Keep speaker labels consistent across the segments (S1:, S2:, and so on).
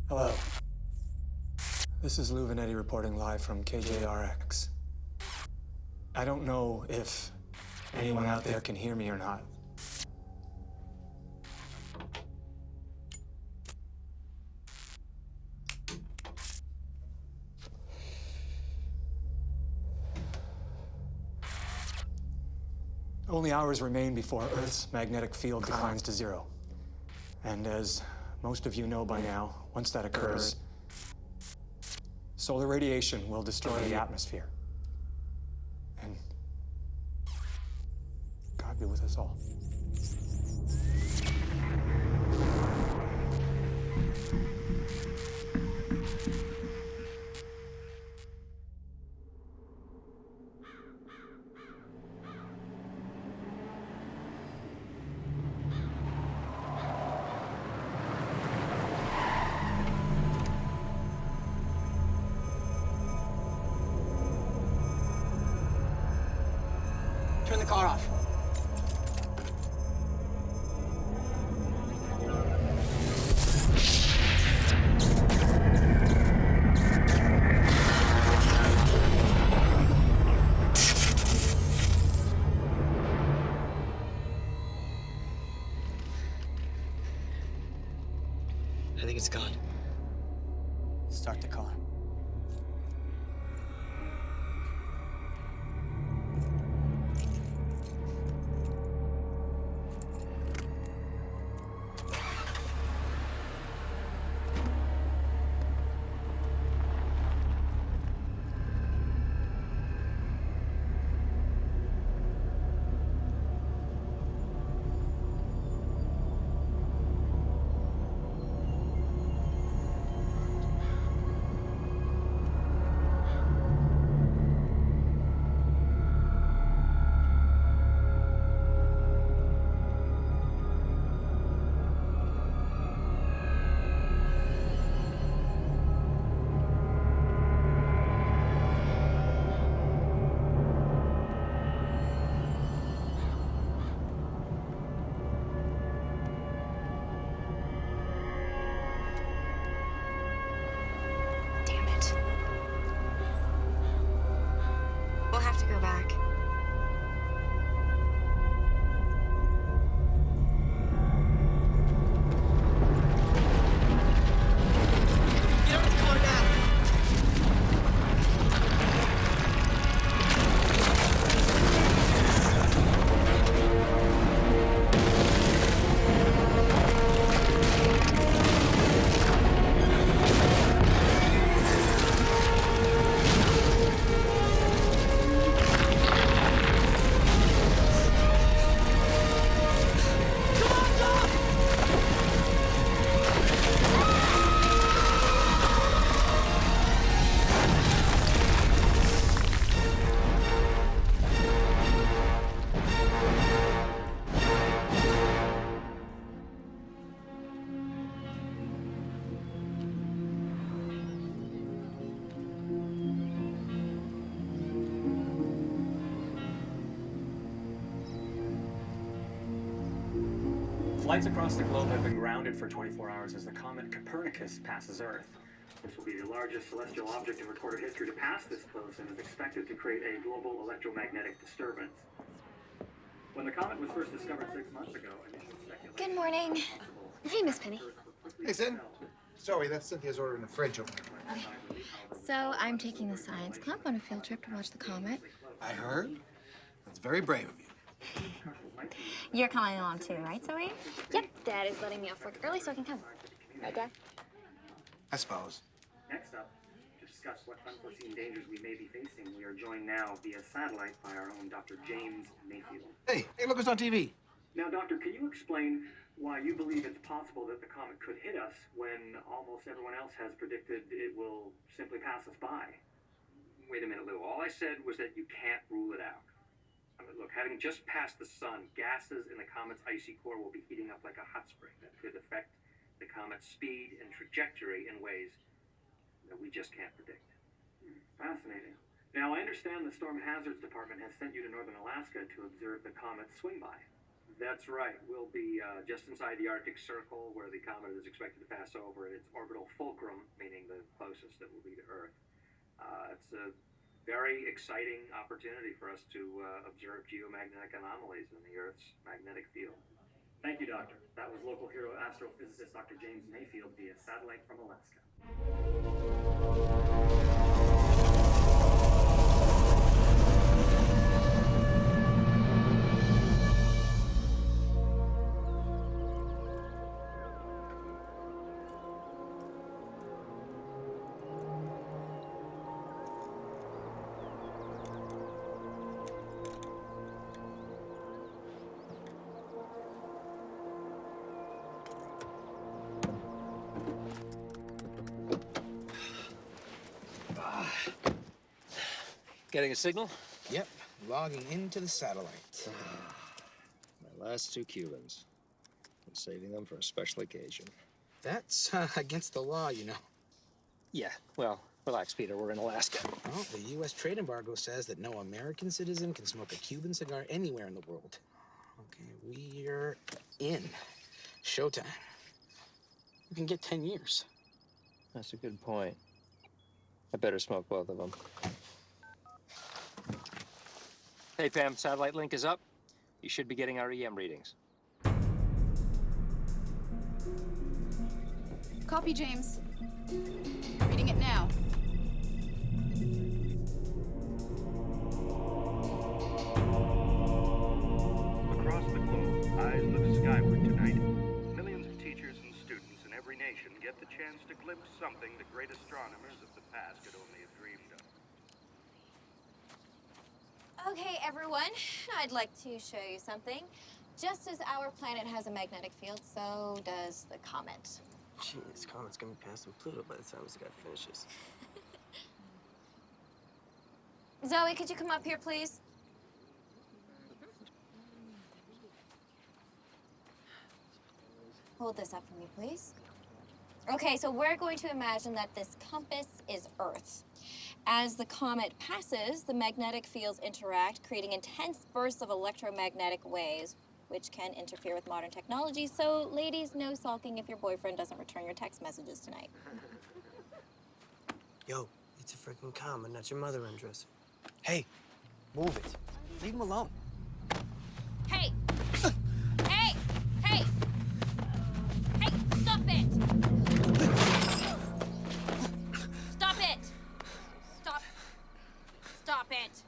S1: Hello. This is Lou Vanetti reporting live from KJRX. I don't know if anyone out there can hear me or not. Only hours remain before Earth's magnetic field declines to zero. And as most of you know by now, once that occurs, solar radiation will destroy the atmosphere. And God be with us all.
S2: Turn the car off. I think it's gone. Start the car.
S3: We'll have to go back.
S2: Get out of the car now!
S4: Flights across the globe have been grounded for 24 hours as the comet Copernicus passes Earth. This will be the largest celestial object in recorded history to pass this close and is expected to create a global electromagnetic disturbance. When the comet was first discovered 6 months ago, initial speculation...
S3: Good morning. Hey, Miss Penny.
S5: Hey, Zen. Sorry, that's Cynthia's order in the fridge over there.
S3: So I'm taking the science club on a field trip to watch the comet.
S5: I heard. That's very brave of you.
S3: You're coming along too, right, Zoe? Yep, Dad is letting me off work early so I can come. Right, Dad?
S5: I suppose.
S4: Next up, to discuss what unforeseen dangers we may be facing, we are joined now via satellite by our own Dr. James Meffield.
S5: Hey, look who's on TV.
S4: Now, Doctor, can you explain why you believe it's possible that the comet could hit us when almost everyone else has predicted it will simply pass us by?
S6: Wait a minute, Lou. All I said was that you can't rule it out. I mean, look, having just passed the sun, gases in the comet's icy core will be heating up like a hot spring that could affect the comet's speed and trajectory in ways that we just can't predict.
S4: Fascinating. Now, I understand the Storm Hazards Department has sent you to northern Alaska to observe the comet's swing by.
S6: That's right. We'll be just inside the Arctic Circle, where the comet is expected to pass over at its orbital fulcrum, meaning the closest that will be to Earth. It's a very exciting opportunity for us to observe geomagnetic anomalies in the Earth's magnetic field.
S4: Thank you, Doctor. That was local hero astrophysicist Dr. James Meffield via satellite from Alaska.
S7: Getting a signal?
S5: Yep, logging into the satellite.
S7: My last 2 Cubans. I'm saving them for a special occasion.
S5: That's against the law, you know.
S7: Yeah, well, relax, Peter. We're in Alaska.
S5: Well, the U.S. trade embargo says that no American citizen can smoke a Cuban cigar anywhere in the world. Okay, we're in. Showtime. You can get 10 years.
S7: That's a good point. I better smoke both of them. Hey, Pam, satellite link is up. You should be getting our EM readings.
S8: Copy, James. Reading it now.
S9: Across the globe, eyes look skyward tonight. Millions of teachers and students in every nation get the chance to glimpse something the great astronomers of the past could only have dreamed of.
S3: Okay, everyone, I'd like to show you something. Just as our planet has a magnetic field, so does the comet.
S2: Gee, this comet's gonna be passing Pluto by the time this guy finishes.
S3: Zoe, could you come up here, please? Hold this up for me, please. Okay, so we're going to imagine that this compass is Earth. As the comet passes, the magnetic fields interact, creating intense bursts of electromagnetic waves, which can interfere with modern technology. So, ladies, no sulking if your boyfriend doesn't return your text messages tonight.
S2: Yo, it's a freaking comet, not your mother undressing.
S10: Hey, move it. Leave him alone.
S3: Hey! Hey! Hey! Hey, stop it! Stop it! Stop. Stop it.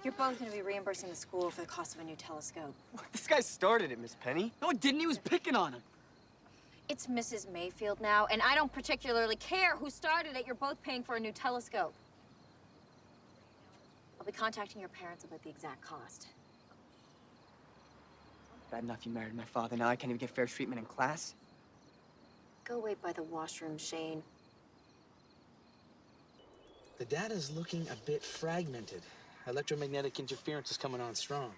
S3: You're both going to be reimbursing the school for the cost of a new telescope.
S10: This guy started it, Miss Penny. No, it didn't. He was picking on him.
S3: It's Mrs. Mayfield now, and I don't particularly care who started it. You're both paying for a new telescope. I'll be contacting your parents about the exact cost.
S10: Bad enough you married my father. Now I can't even get fair treatment in class.
S3: Go wait by the washroom, Shane.
S5: The data's looking a bit fragmented. Electromagnetic interference is coming on strong.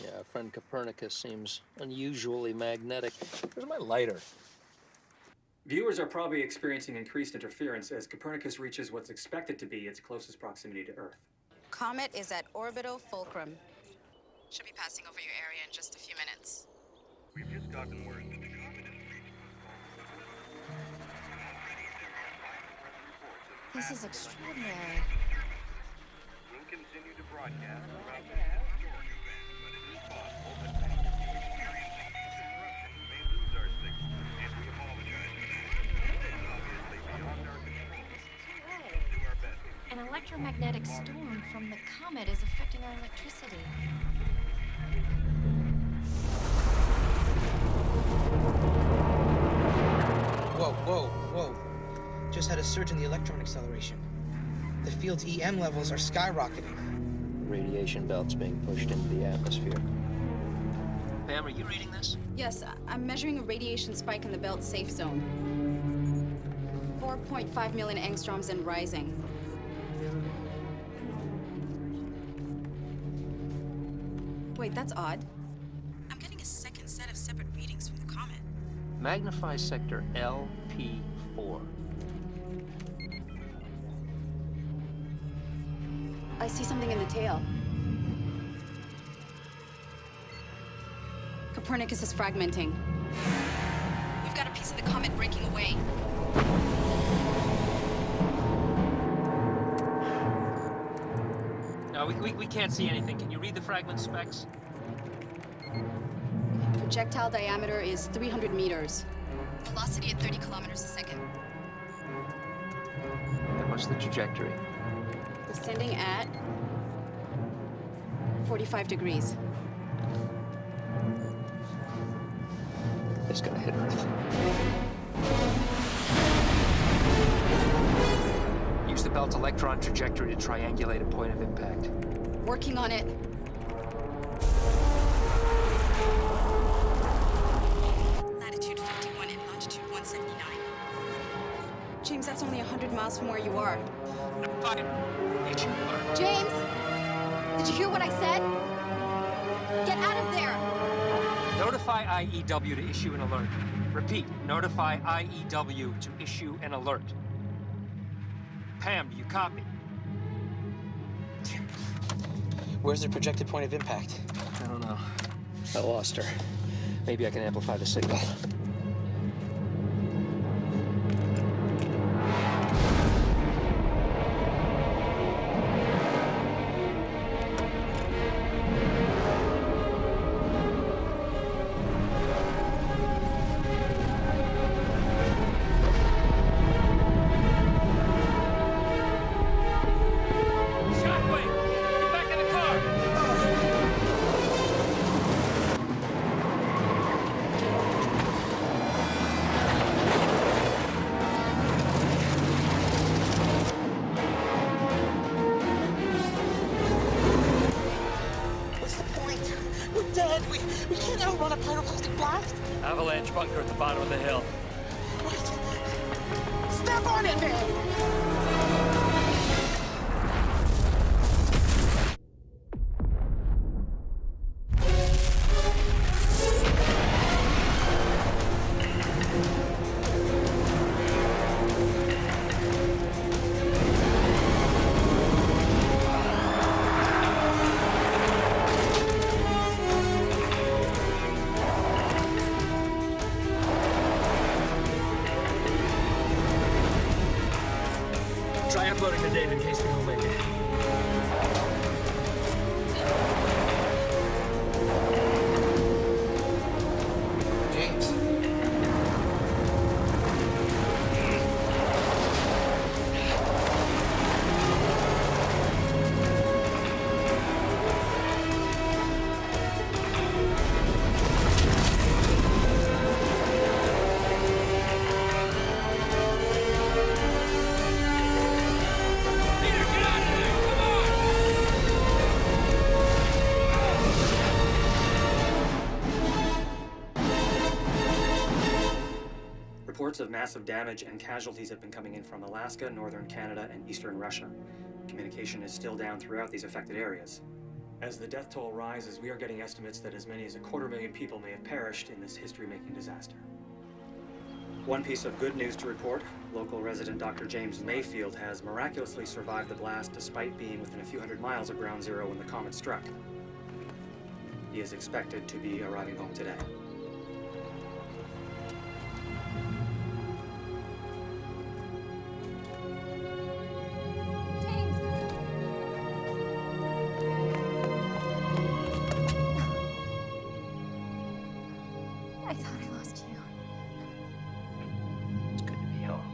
S7: Yeah, our friend Copernicus seems unusually magnetic. Where's my lighter?
S1: Viewers are probably experiencing increased interference as Copernicus reaches what's expected to be its closest proximity to Earth.
S8: Comet is at orbital fulcrum. Should be passing over your area in just a few minutes.
S9: We've just gotten word that the comet has reached
S3: This is extraordinary.
S9: We'll continue to broadcast throughout this historic event, but it is possible that many of you experiencing these interruptions may lose our signal, and we apologize for that. It's obviously beyond our control. We'll do our best.
S3: An electromagnetic storm from the comet is affecting our electricity.
S5: Whoa, whoa, whoa. Just had a surge in the electron acceleration. The field's EM levels are skyrocketing.
S7: Radiation belts being pushed into the atmosphere. Pam, are you reading this?
S8: Yes, I'm measuring a radiation spike in the belt safe zone. 4.5 million angstroms and rising. Wait, that's odd. I'm getting a second set of separate readings from the comet.
S7: Magnify sector LP4.
S8: I see something in the tail. Copernicus is fragmenting. We've got a piece of the comet breaking away.
S7: No, we can't see anything. Can you read the fragment specs?
S8: Projectile diameter is 300 meters. Velocity at 30 kilometers a second.
S7: And what's the trajectory?
S8: Descending at 45 degrees.
S7: It's gonna hit Earth. Use the belt's electron trajectory to triangulate a point of impact.
S8: Working on it. Latitude 51 and longitude 179. James, that's only 100 miles from where you are.
S7: Fine.
S8: James! Did you hear what I said? Get out of there!
S7: Notify IEW to issue an alert. Repeat, notify IEW to issue an alert. Pam, do you copy?
S5: Where's the projected point of impact?
S7: I don't know. I lost her. Maybe I can amplify the signal.
S5: We can't outrun a pyroclastic blast.
S7: Avalanche bunker at the bottom of the hill.
S5: Wait. Step on it, man!
S7: Try uploading the data in case we don't make it.
S5: James.
S4: Reports of massive damage and casualties have been coming in from Alaska, northern Canada, and eastern Russia. Communication is still down throughout these affected areas. As the death toll rises, we are getting estimates that as many as 250,000 people may have perished in this history-making disaster. One piece of good news to report, local resident Dr. James Meffield has miraculously survived the blast despite being within a few hundred miles of ground zero when the comet struck. He is expected to be arriving home today.
S3: I thought I lost you.
S7: It's good to be home.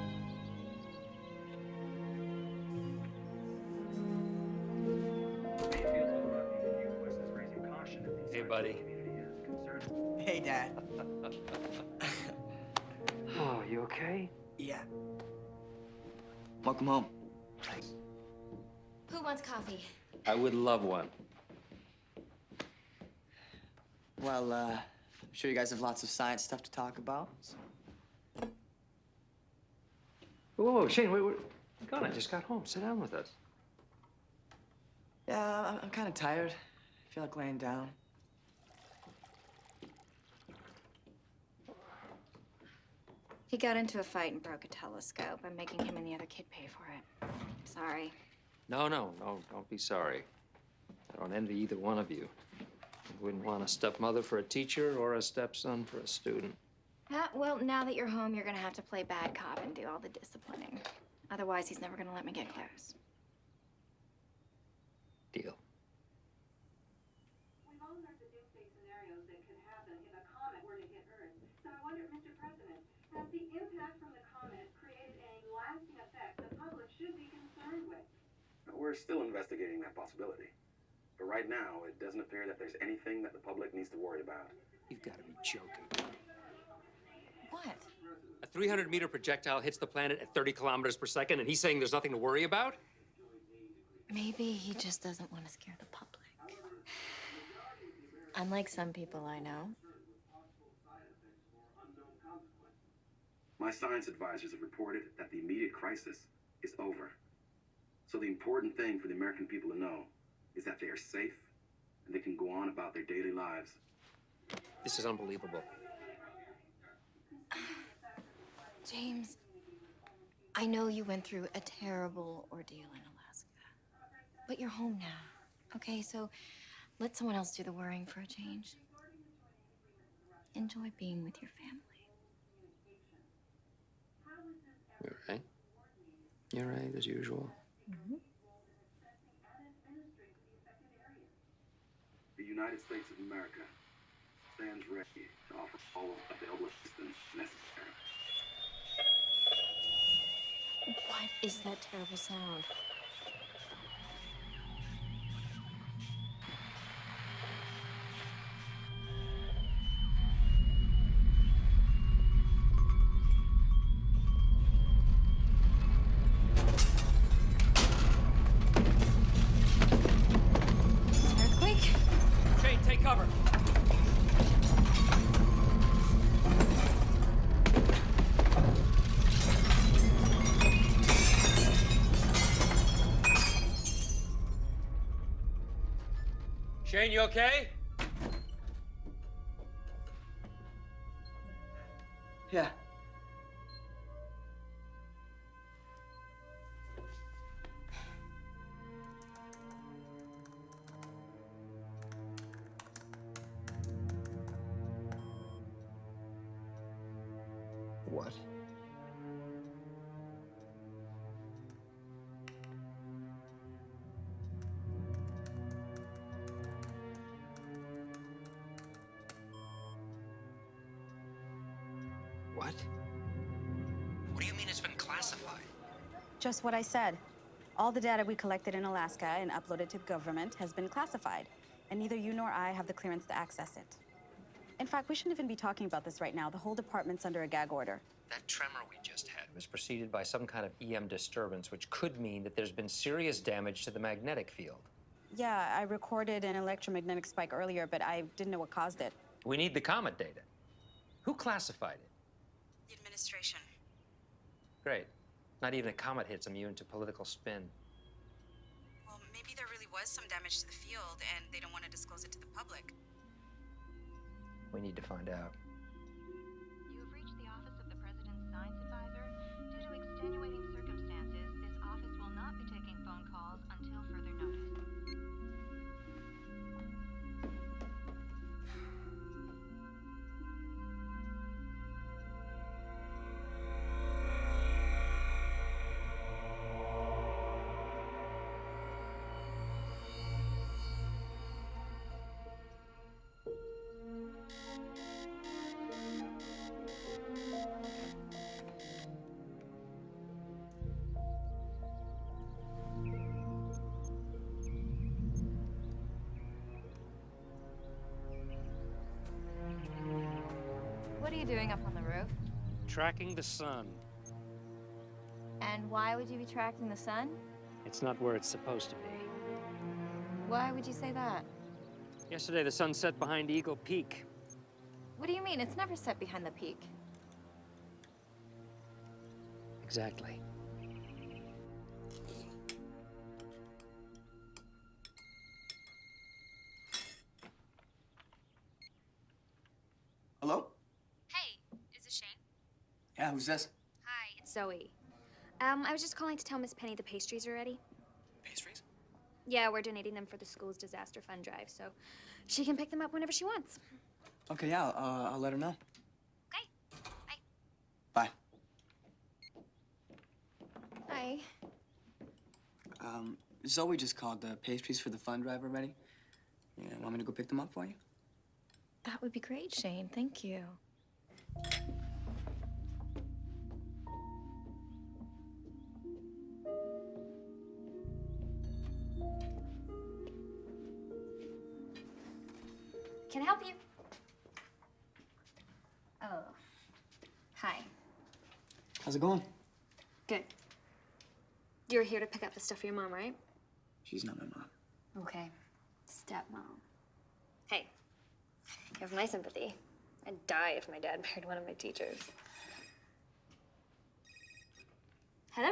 S7: Hey, buddy.
S10: Hey, Dad.
S7: Oh, you okay?
S10: Yeah. Welcome home.
S3: Who wants coffee?
S7: I would love one.
S10: Well, I'm sure you guys have lots of science stuff to talk about.
S7: Whoa, Shane, wait. God, I just got home. Sit down with us.
S10: Yeah, I'm kind of tired. I feel like laying down.
S3: He got into a fight and broke a telescope. I'm making him and the other kid pay for it. Sorry.
S7: No, don't be sorry. I don't envy either one of you. I wouldn't want a stepmother for a teacher or a stepson for a student.
S3: Well, now that you're home, you're gonna have to play bad cop and do all the disciplining. Otherwise, he's never gonna let me get close.
S7: Deal.
S11: We've all heard the doomsday scenarios that could happen if a comet were to hit Earth. So I wonder, Mr. President, has the impact from the comet created any lasting effect the public should be concerned with?
S12: We're still investigating that possibility. But right now, it doesn't appear that there's anything that the public needs to worry about.
S7: You've got to be joking.
S3: What?
S7: A 300-meter projectile hits the planet at 30 kilometers per second, and he's saying there's nothing to worry about?
S3: Maybe he just doesn't want to scare the public. Unlike some people I know.
S12: My science advisors have reported that the immediate crisis is over. So the important thing for the American people to know is that they are safe and they can go on about their daily lives.
S7: This is unbelievable.
S3: James, I know you went through a terrible ordeal in Alaska. But you're home now, okay? So let someone else do the worrying for a change. Enjoy being with your family.
S7: You're right. You're right, as usual.
S3: Mm-hmm.
S12: The United States of America stands ready to offer all available assistance necessary.
S3: What is that terrible sound?
S7: Take cover. Shane, you okay?
S10: Yeah.
S7: What? What? What do you mean it's been classified?
S8: Just what I said. All the data we collected in Alaska and uploaded to the government has been classified, and neither you nor I have the clearance to access it. In fact, we shouldn't even be talking about this right now. The whole department's under a gag order.
S7: That tremor we just had was preceded by some kind of EM disturbance, which could mean that there's been serious damage to the magnetic field.
S8: Yeah, I recorded an electromagnetic spike earlier, but I didn't know what caused it.
S7: We need the Comet data. Who classified it?
S8: The administration.
S7: Great. Not even a comet hit's immune to political spin.
S8: Well, maybe there really was some damage to the field, and they don't want to disclose it to the public.
S7: We need to find out.
S13: You have reached the office of the President's Science Advisor. Due to extenuating circumstances, this office will not be taking phone calls until further notice.
S3: What are you doing up on the roof?
S7: Tracking the sun.
S3: And why would you be tracking the sun?
S7: It's not where it's supposed to be.
S3: Why would you say that?
S7: Yesterday, the sun set behind Eagle Peak.
S3: What do you mean? It's never set behind the peak.
S7: Exactly.
S10: Hello?
S13: Hey, is this Shane?
S10: Yeah, who's this?
S13: Hi, it's Zoe. I was just calling to tell Miss Penny the pastries are ready.
S10: Pastries.
S14: Yeah, we're donating them for the school's disaster fund drive, so she can pick them up whenever she wants.
S10: Okay, yeah, I'll let her know.
S14: Okay,
S10: Bye.
S14: bye.
S10: Zoe just called the pastries for the fund drive already. Yeah, want me to go pick them up for you?
S14: That would be great, Shane. Thank you. Can I help you? Oh, hi.
S10: How's it going?
S14: Good. You're here to pick up the stuff for your mom, right?
S10: She's not my mom.
S14: Okay. Stepmom. Hey, you have my sympathy. I'd die if my dad married one of my teachers. Hello?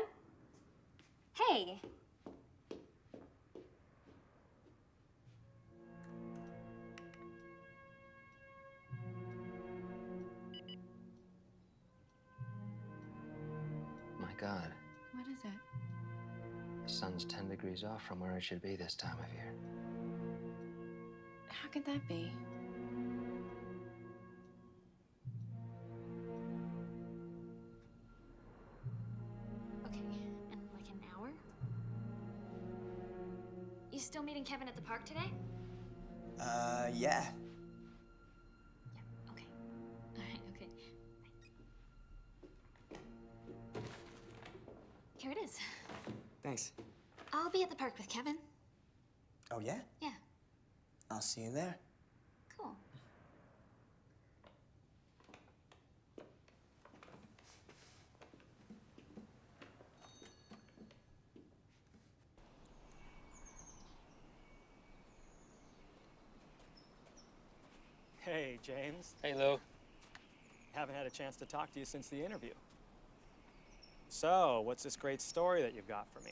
S14: Hey.
S7: My God,
S14: What is it?
S7: the sun's 10 degrees off from where it should be this time of year.
S14: How could that be? Okay, in like an hour? You still meeting Kevin at the park today?
S10: Yeah.
S14: Okay. All right, okay. Here it is.
S10: Thanks.
S14: I'll be at the park with Kevin.
S10: Oh, yeah?
S14: Yeah,
S10: I'll see you there.
S14: cool.
S1: Hey, James.
S7: Hey, Lou.
S1: Haven't had a chance to talk to you since the interview. So, what's this great story that you've got for me?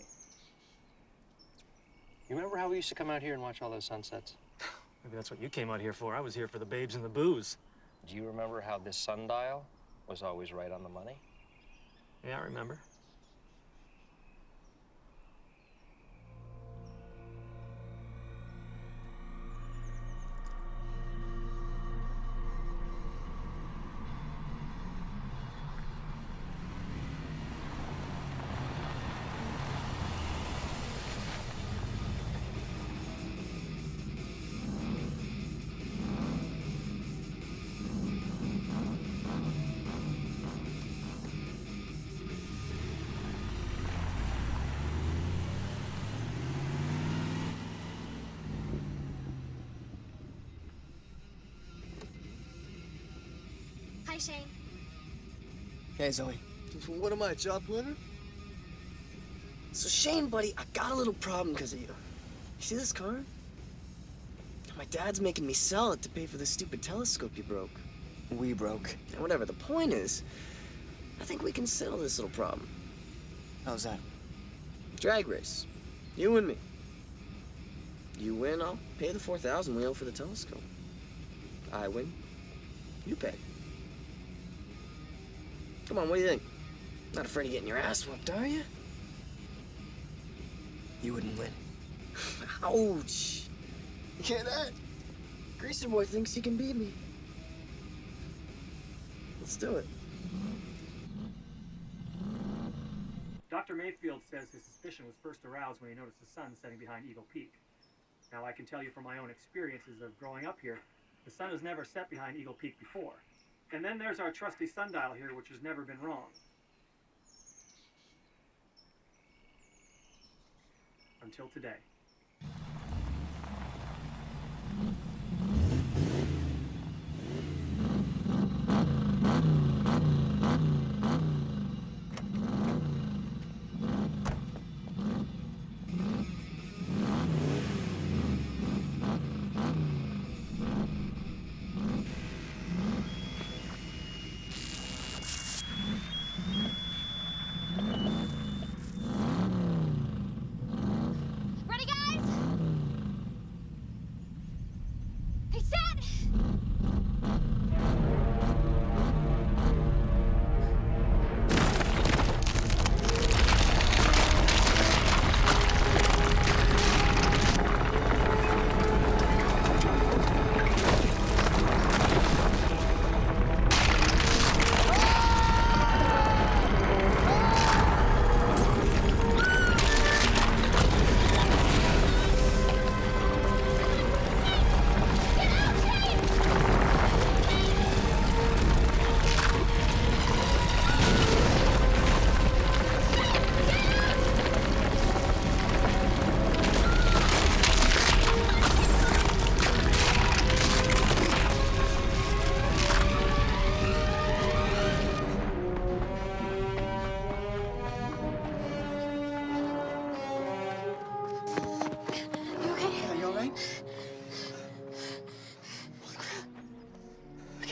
S7: You remember how we used to come out here and watch all those sunsets?
S1: Maybe that's what you came out here for. I was here for the babes and the booze.
S7: Do you remember how this sundial was always right on the money?
S1: Yeah, I remember.
S14: Hi, Shane.
S10: Hey, Zoe.
S15: What am I, a job winner?
S10: So, Shane, buddy, I got a little problem because of you. You see this car? My dad's making me sell it to pay for the stupid telescope you broke. We broke. And whatever, the point is, I think we can settle this little problem. How's that? Drag race. You and me. You win, I'll pay the $4,000 we owe for the telescope. I win, you pay. Come on, what do you think? Not afraid of getting your ass whooped, are you? You wouldn't win. Ouch! You hear that? Greaser boy thinks he can beat me. Let's do it.
S4: Dr. Meffield says his suspicion was first aroused when he noticed the sun setting behind Eagle Peak. Now, I can tell you from my own experiences of growing up here, the sun has never set behind Eagle Peak before. And then there's our trusty sundial here, which has never been wrong. Until today.
S14: Ready, guys?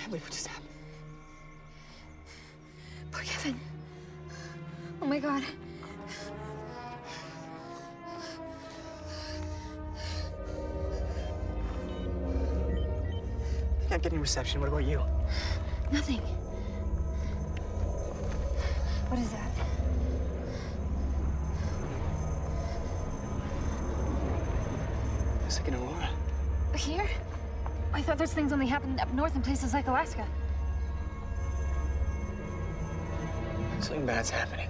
S10: can't believe what just happened.
S14: Poor Kevin. Oh my God.
S10: I can't get any reception. What about you?
S14: Nothing. What is that?
S10: It's like an aurora.
S14: Here? I thought those things only happened up north in places like Alaska.
S10: Something bad's happening.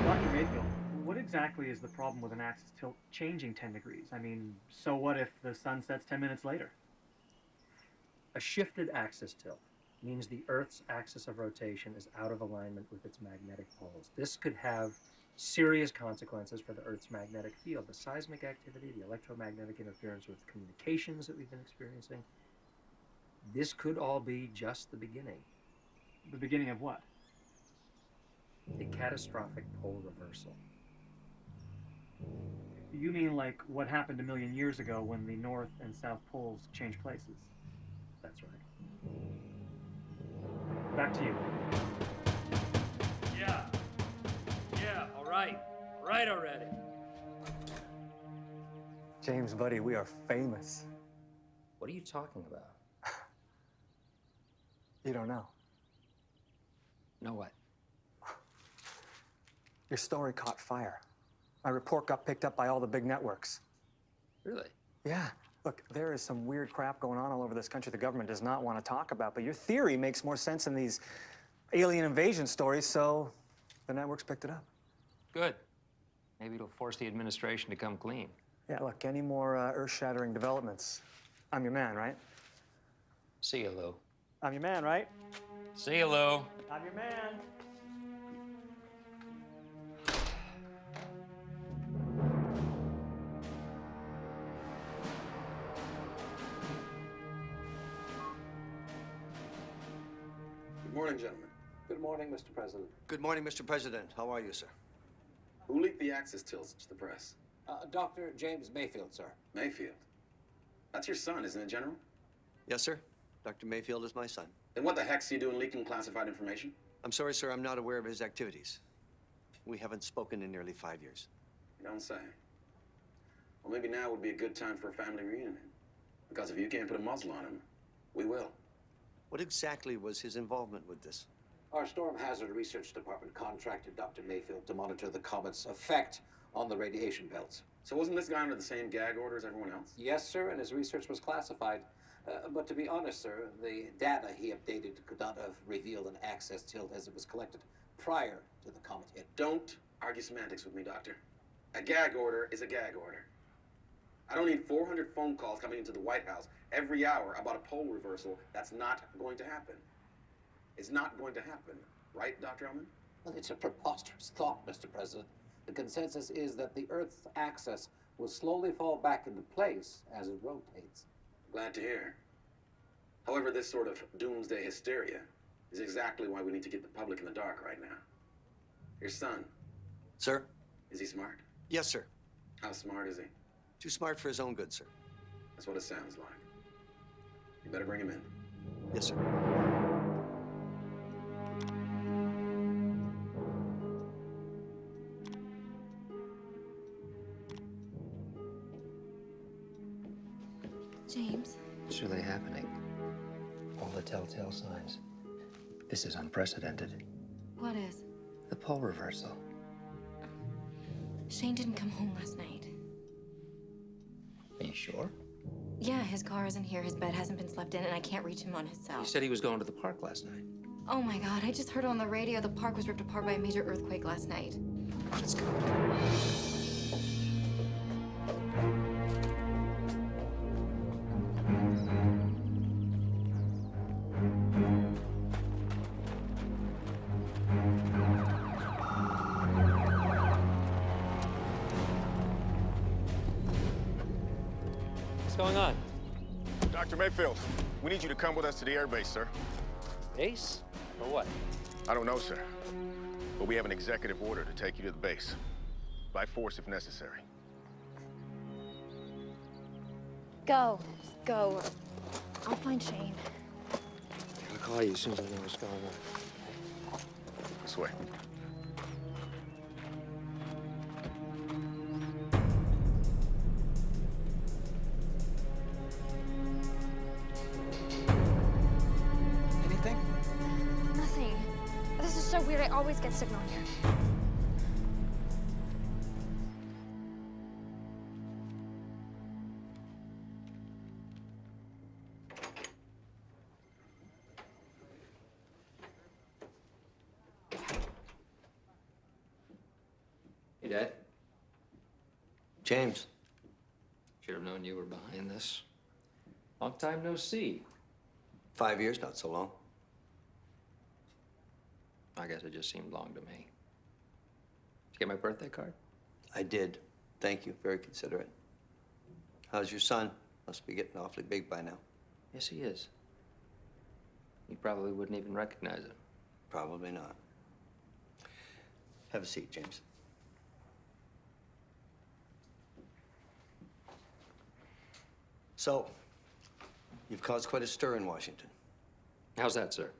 S4: Dr. Mayfield, what exactly is the problem with an axis tilt changing 10 degrees? I mean, so what if the sun sets 10 minutes later?
S7: A shifted axis tilt means the Earth's axis of rotation is out of alignment with its magnetic poles. This could have serious consequences for the Earth's magnetic field, the seismic activity, the electromagnetic interference with communications that we've been experiencing. This could all be just the beginning.
S4: The beginning of what?
S7: A catastrophic pole reversal.
S4: You mean like what happened a million years ago when the North and South Poles changed places?
S7: That's right.
S4: Back to you.
S7: Yeah, all right. All right already.
S1: James, buddy, we are famous.
S7: What are you talking about?
S1: You don't know.
S7: Know what?
S1: Your story caught fire. My report got picked up by all the big networks.
S7: Really?
S1: Yeah. Look, there is some weird crap going on all over this country the government does not want to talk about, but your theory makes more sense than these alien invasion stories, so the networks picked it up.
S7: Good. Maybe it'll force the administration to come clean.
S1: Yeah, look, any more earth-shattering developments? I'm your man, right?
S7: See you, Lou.
S1: I'm your man, right?
S7: See you, Lou.
S1: I'm your man.
S12: Good morning, gentlemen.
S16: Good morning, Mr. President.
S15: Good morning, Mr. President. How are you, sir?
S12: Who leaked the axis tilts to the press?
S16: Dr. James Meffield, sir.
S12: Mayfield. That's your son, isn't it, General?
S15: Yes, sir. Dr. Mayfield is my son.
S12: Then what the heck's he doing leaking classified information?
S15: I'm sorry, sir. I'm not aware of his activities. We haven't spoken in nearly 5 years.
S12: You don't say. Well, maybe now would be a good time for a family reunion. Because if you can't put a muzzle on him, we will.
S15: What exactly was his involvement with this?
S16: Our Storm Hazard Research Department contracted Dr. Mayfield to monitor the comet's effect on the radiation belts.
S12: So wasn't this guy under the same gag order as everyone else?
S16: Yes, sir, and his research was classified. But to be honest, sir, the data he updated could not have revealed an axis tilt as it was collected prior to the comet hit.
S12: Don't argue semantics with me, Doctor. A gag order is a gag order. I don't need 400 phone calls coming into the White House every hour about a pole reversal. That's not going to happen. It's not going to happen. Right, Dr. Ullman?
S16: Well, it's a preposterous thought, Mr. President. The consensus is that the Earth's axis will slowly fall back into place as it rotates.
S12: Glad to hear. However, this sort of doomsday hysteria is exactly why we need to get the public in the dark right now. Your son.
S15: Sir?
S12: Is he smart?
S15: Yes, sir.
S12: How smart is he?
S15: Too smart for his own good, sir.
S12: That's what it sounds like. You better bring him in.
S15: Yes, sir.
S3: James.
S7: What's really happening? All the telltale signs. This is unprecedented.
S3: What is?
S7: The pole reversal.
S3: Shane didn't come home last night.
S7: Are you sure?
S3: Yeah, his car isn't here, his bed hasn't been slept in, and I can't reach him on his cell.
S7: He said he was going to the park last night.
S3: Oh my God, I just heard on the radio the park was ripped apart by a major earthquake last night.
S7: Let's go. What's going on?
S17: Dr. Mayfield, we need you to come with us to the airbase, sir.
S7: Base? For what?
S17: I don't know, sir. But we have an executive order to take you to the base. By force if necessary.
S14: Go. Go. I'll find Shane.
S15: I'll call you as soon as I know what's going on.
S17: This way.
S5: Anything?
S14: Nothing. This is so weird. I always get signal here.
S18: Hey, Dad.
S15: James.
S18: Should have known you were behind this. Long time no see.
S15: 5 years, not so long.
S18: I guess it just seemed long to me. Did you get my birthday card?
S15: I did. Thank you. Very considerate. How's your son? Must be getting awfully big by now.
S18: Yes, he is. You probably wouldn't even recognize him.
S15: Probably not. Have a seat, James. So, you've caused quite a stir in Washington.
S18: How's that, sir?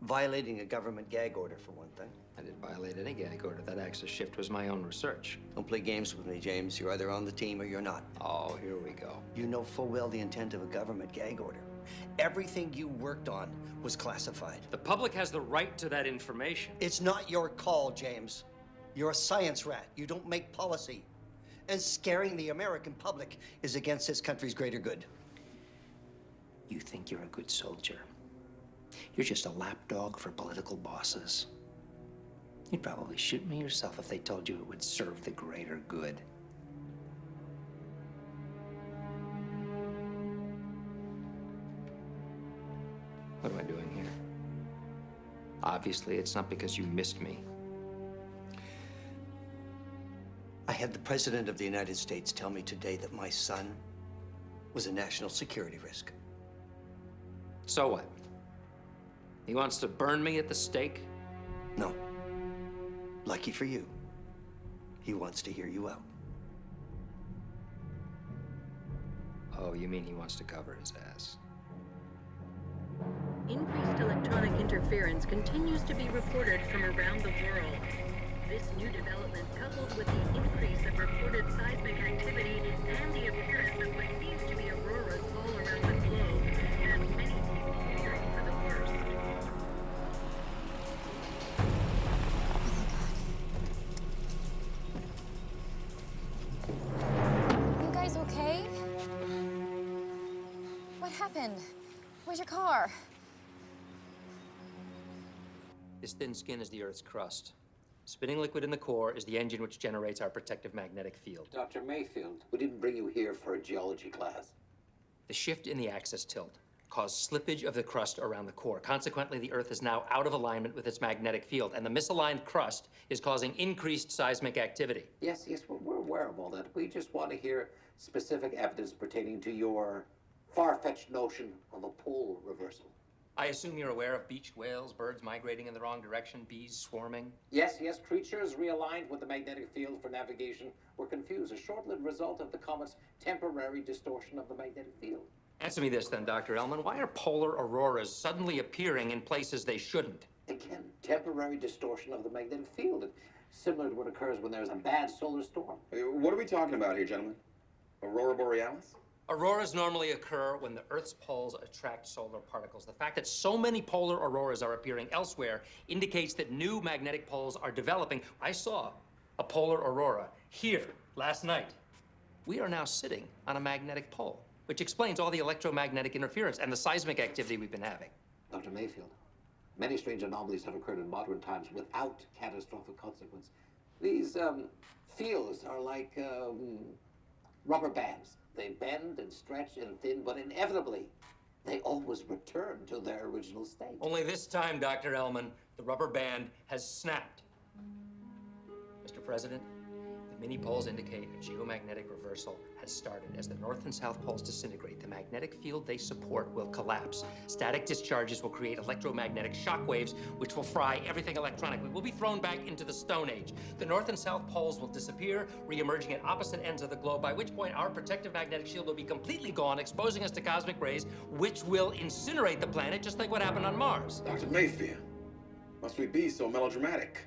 S15: Violating a government gag order, for one thing.
S18: I didn't violate any gag order. That axis shift was my own research.
S15: Don't play games with me, James. You're either on the team or you're not.
S18: Oh, here we go.
S15: You know full well the intent of a government gag order. Everything you worked on was classified.
S18: The public has the right to that information.
S15: It's not your call, James. You're a science rat. You don't make policy. And scaring the American public is against this country's greater good.
S18: You think you're a good soldier. You're just a lapdog for political bosses. You'd probably shoot me yourself if they told you it would serve the greater good. What am I doing here? Obviously, it's not because you missed me.
S15: I had the President of the United States tell me today that my son was a national security risk.
S18: So what? He wants to burn me at the stake?
S15: No. Lucky for you, he wants to hear you out.
S18: Oh, you mean he wants to cover his ass?
S19: Increased electronic interference continues to be reported from around the world. This new development, coupled with the increase of reported seismic activity and the appearance of what seems to be auroras all around the globe, has many people fearing for the worst.
S3: You guys okay? What happened? Where's your car?
S18: This thin skin is the Earth's crust. Spinning liquid in the core is the engine which generates our protective magnetic field.
S16: Dr. Mayfield, we didn't bring you here for a geology class.
S18: The shift in the axis tilt caused slippage of the crust around the core. Consequently, the Earth is now out of alignment with its magnetic field, and the misaligned crust is causing increased seismic activity.
S16: Yes, we're aware of all that. We just want to hear specific evidence pertaining to your far-fetched notion of a pole reversal.
S18: I assume you're aware of beached whales, birds migrating in the wrong direction, bees swarming?
S16: Yes, creatures realigned with the magnetic field for navigation were confused, a short-lived result of the comet's temporary distortion of the magnetic field.
S18: Answer me this then, Dr. Ellman. Why are polar auroras suddenly appearing in places they shouldn't?
S16: Again, temporary distortion of the magnetic field. It's similar to what occurs when there's a bad solar storm.
S12: What are we talking about here, gentlemen? Aurora Borealis?
S18: Auroras normally occur when the Earth's poles attract solar particles. The fact that so many polar auroras are appearing elsewhere indicates that new magnetic poles are developing. I saw a polar aurora here last night. We are now sitting on a magnetic pole, which explains all the electromagnetic interference and the seismic activity we've been having.
S16: Dr. Mayfield, many strange anomalies have occurred in modern times without catastrophic consequence. These fields are like rubber bands. They bend and stretch and thin, but inevitably, they always return to their original state.
S18: Only this time, Dr. Ellman, the rubber band has snapped. Mr. President, The mini poles indicate a geomagnetic reversal has started. As the north and south poles disintegrate, the magnetic field they support will collapse. Static discharges will create electromagnetic shock waves, which will fry everything electronic. We will be thrown back into the Stone Age. The north and south poles will disappear, re-emerging at opposite ends of the globe, by which point our protective magnetic shield will be completely gone, exposing us to cosmic rays, which will incinerate the planet, just like what happened on Mars.
S12: Dr. Mayfield, must we be so melodramatic?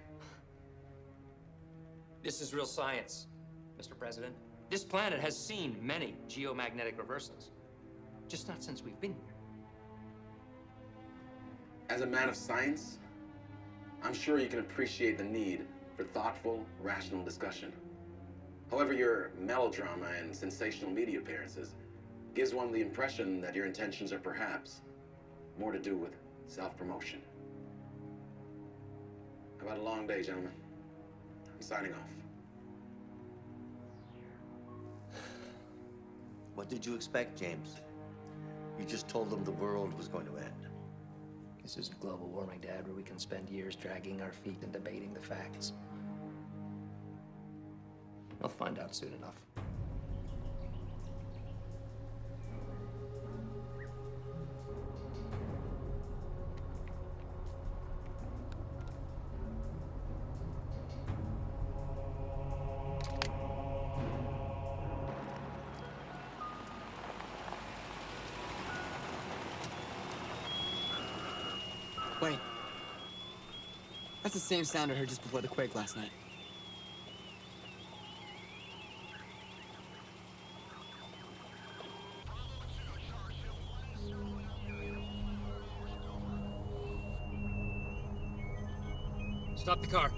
S18: This is real science, Mr. President. This planet has seen many geomagnetic reversals, just not since we've been here.
S12: As a man of science, I'm sure you can appreciate the need for thoughtful, rational discussion. However, your melodrama and sensational media appearances gives one the impression that your intentions are perhaps more to do with self-promotion. I've had a long day, gentlemen. I'm signing off.
S15: What did you expect, James? You just told them the world was going to end.
S18: This isn't global warming, Dad, where we can spend years dragging our feet and debating the facts. I'll find out soon enough.
S10: Wait. That's the same sound I heard just before the quake last night.
S18: Stop the car.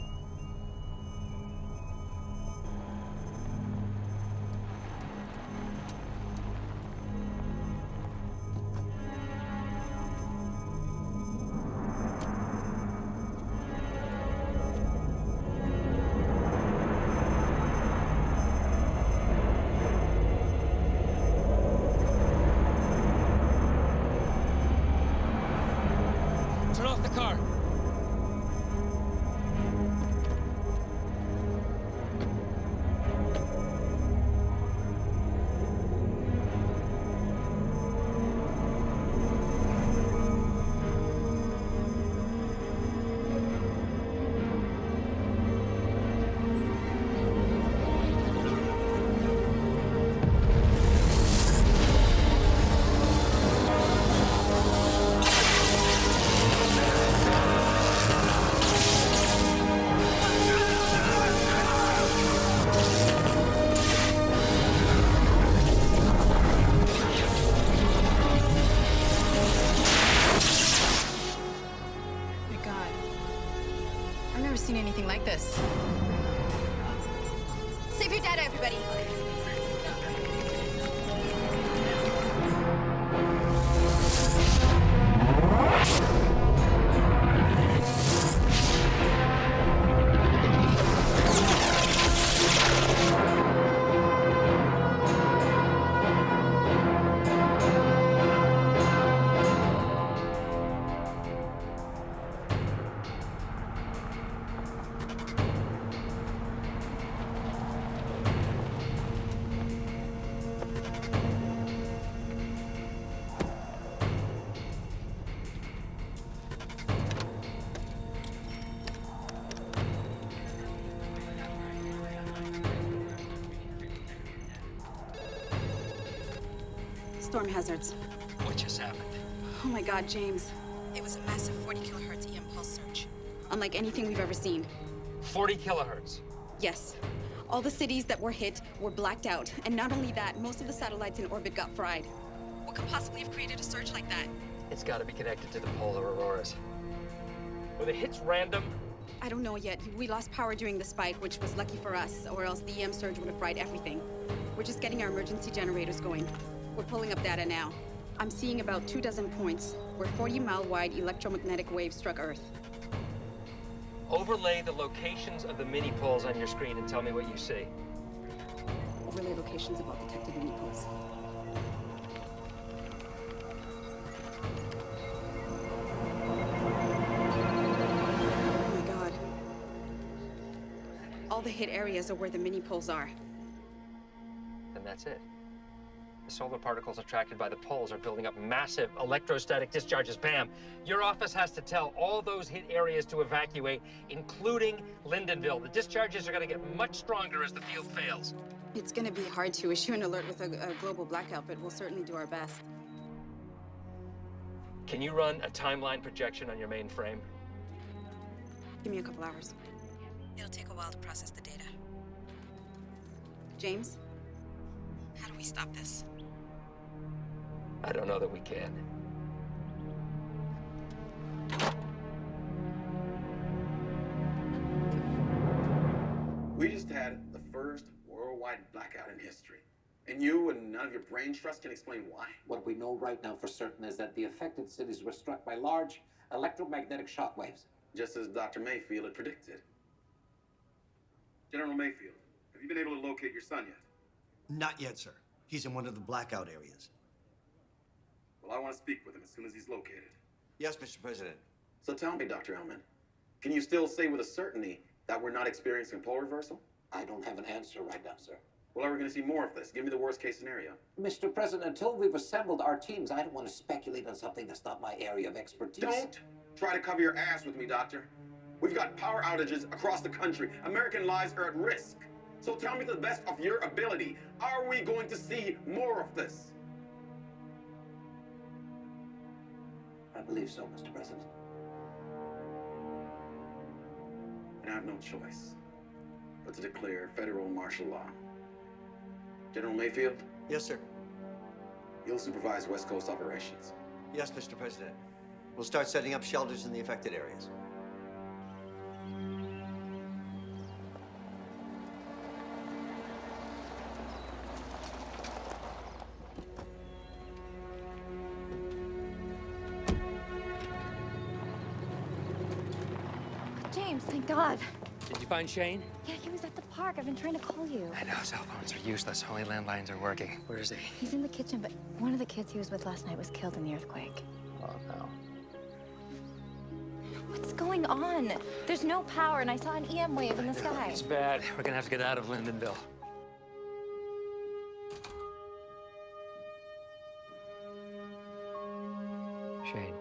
S18: Turn off the car.
S8: Seen anything like this. Save your data, everybody. Storm hazards.
S18: What just happened?
S8: Oh my God, James. It was a massive 40 kilohertz EM pulse surge. Unlike anything we've ever seen.
S18: 40 kilohertz.
S8: Yes. All the cities that were hit were blacked out. And not only that, most of the satellites in orbit got fried. What could possibly have created a surge like that?
S18: It's got to be connected to the polar auroras. Were the hits random?
S8: I don't know yet. We lost power during the spike, which was lucky for us, or else the EM surge would have fried everything. We're just getting our emergency generators going. We're pulling up data now. I'm seeing about 24 points where 40-mile-wide electromagnetic waves struck Earth.
S18: Overlay the locations of the mini poles on your screen and tell me what you see.
S8: Overlay locations of all detected mini poles. Oh my God. All all the hit areas are where the mini poles are.
S18: And that's it. The solar particles attracted by the poles are building up massive electrostatic discharges. Bam! Your office has to tell all those hit areas to evacuate, including Lindenville. The discharges are going to get much stronger as the field fails.
S8: It's going to be hard to issue an alert with a global blackout, but we'll certainly do our best.
S18: Can you run a timeline projection on your mainframe?
S8: Give me a couple hours. It'll take a while to process the data. James, how do we stop this?
S18: I don't know that we can.
S12: We just had the first worldwide blackout in history. And you and none of your brain trust can explain why?
S16: What we know right now for certain is that the affected cities were struck by large electromagnetic shock waves.
S12: Just as Dr. Mayfield had predicted.
S9: General Mayfield, have you been able to locate your son yet?
S15: Not yet, sir. He's in one of the blackout areas.
S9: Well, I want to speak with him as soon as he's located.
S15: Yes, Mr. President.
S12: So tell me, Dr. Ellman, can you still say with a certainty that we're not experiencing pole reversal?
S16: I don't have an answer right now, sir.
S12: Well, are we going to see more of this? Give me the worst case scenario.
S16: Mr. President, until we've assembled our teams, I don't want to speculate on something that's not my area of expertise.
S12: Don't try to cover your ass with me, Doctor. We've got power outages across the country. American lives are at risk. So tell me to the best of your ability, are we going to see more of this?
S16: I believe so, Mr. President.
S12: And I have no choice but to declare federal martial law. General Mayfield?
S15: Yes, sir.
S12: You'll supervise West Coast operations.
S15: Yes, Mr. President. We'll start setting up shelters in the affected areas.
S3: James, thank God.
S18: Did you find Shane?
S3: Yeah, he was at the park. I've been trying to call you.
S18: I know, cell phones are useless. Only landlines are working. Where is he?
S3: He's in the kitchen, but one of the kids he was with last night was killed in the earthquake.
S18: Oh, no.
S3: What's going on? There's no power, and I saw an EM wave in the sky.
S18: It's bad. We're gonna have to get out of Lindenville. Shane.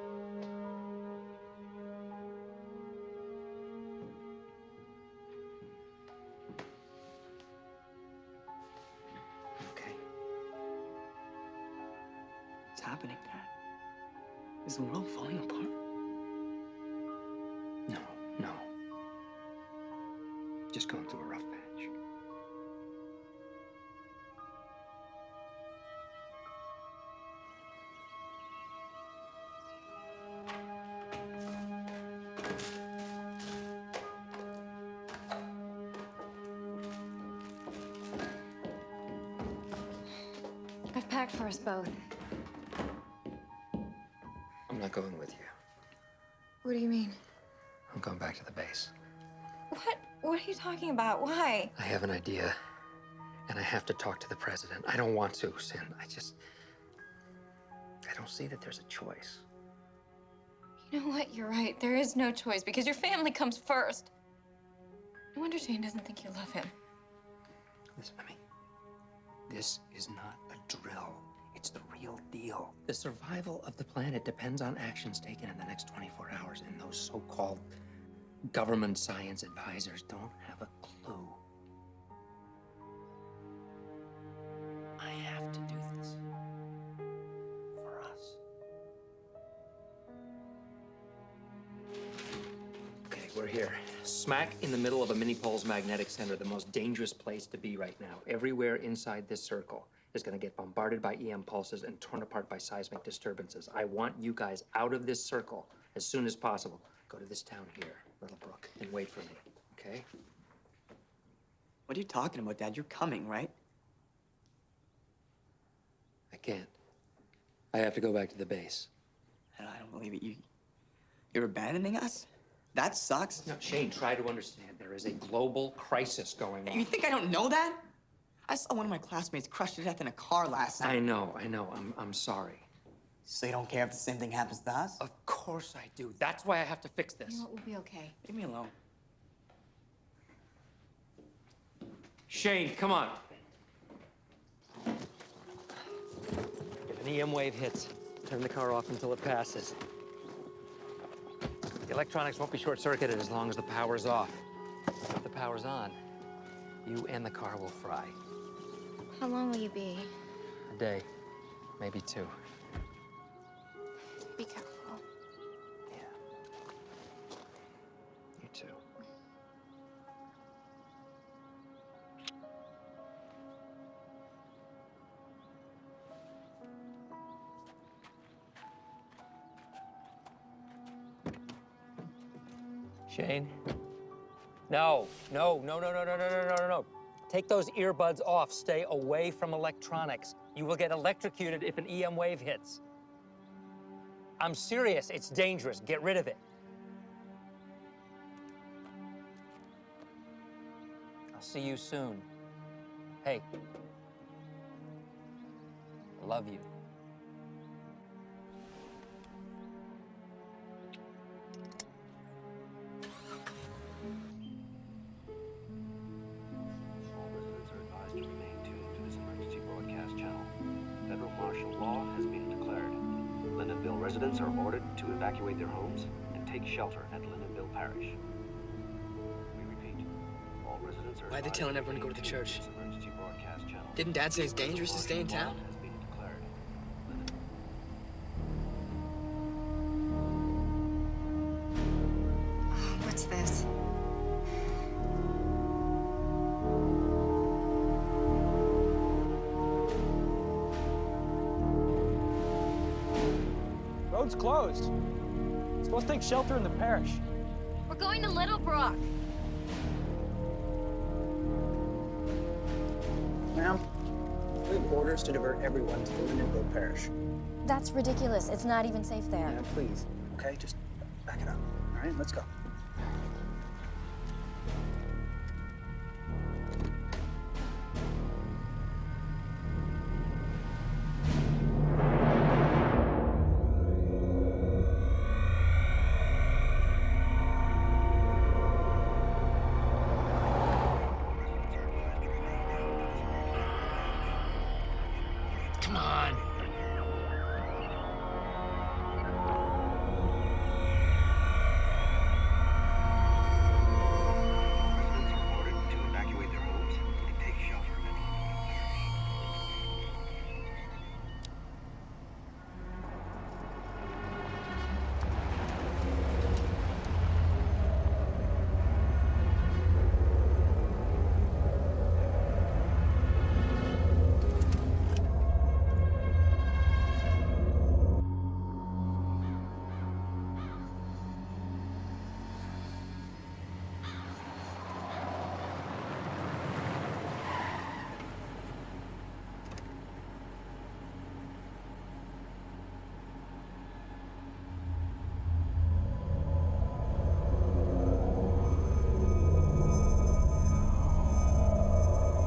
S10: Okay. What's happening, Dad? Is the world falling apart?
S18: No. Just going through a rough patch.
S3: I've packed for us both.
S18: I'm not going with you.
S3: What do you mean?
S18: I'm going back to the base.
S3: What? What are you talking about? Why?
S18: I have an idea, and I have to talk to the president. I don't want to, Sin. I don't see that there's a choice.
S3: You know what? You're right. There is no choice because your family comes first. No wonder Shane doesn't think you love him.
S18: Listen to me. This is not a drill. It's the real deal. The survival of the planet depends on actions taken in the next 24 hours, and those so-called government science advisors don't have a clue. I have to do this. For us. Okay, we're here. Smack in the middle of a mini-pole's magnetic center, the most dangerous place to be right now. Everywhere inside this circle is going to get bombarded by EM pulses and torn apart by seismic disturbances. I want you guys out of this circle as soon as possible. Go to this town here, Little Brook, and wait for me, okay?
S10: What are you talking about, Dad? You're coming, right?
S18: I can't. I have to go back to the base.
S10: I don't believe it. You're abandoning us? That sucks.
S18: No, Shane, try to understand. There is a global crisis going on.
S10: You think I don't know that? I saw one of my classmates crushed to death in a car last night.
S18: I know. I'm sorry.
S10: So you don't care if the same thing happens to us?
S18: Of course I do. That's why I have to fix this.
S3: You know what? We'll be okay.
S10: Leave me alone.
S18: Shane, come on. If an EM wave hits, turn the car off until it passes. The electronics won't be short-circuited as long as the power's off. If the power's on, you and the car will fry.
S3: How long will you be?
S18: A day, maybe 2.
S3: Be careful.
S18: You too. Shane? No. Take those earbuds off. Stay away from electronics. You will get electrocuted if an EM wave hits. I'm serious. It's dangerous. Get rid of it. I'll see you soon. Hey. I love you.
S9: All residents are advised to remain tuned to this emergency broadcast channel. Federal martial law has been declared. Lindenville residents are ordered to evacuate their homes and take shelter at Lindenville Parish. We repeat, all residents are
S10: Why are they telling everyone to go to the church?
S9: emergency broadcast channel.
S10: Didn't Dad say it's dangerous to stay in town?
S9: Has been declared.
S14: What's this?
S20: Road's closed. Supposed to take shelter in the parish.
S3: We're going to Little Brook.
S20: Ma'am, we have orders to divert everyone to the Lindenville Parish.
S3: That's ridiculous. It's not even safe there.
S20: Ma'am, please. Okay, just back it up. All right, let's go.
S5: Come on.
S9: Residents are ordered to evacuate their homes and take shelter at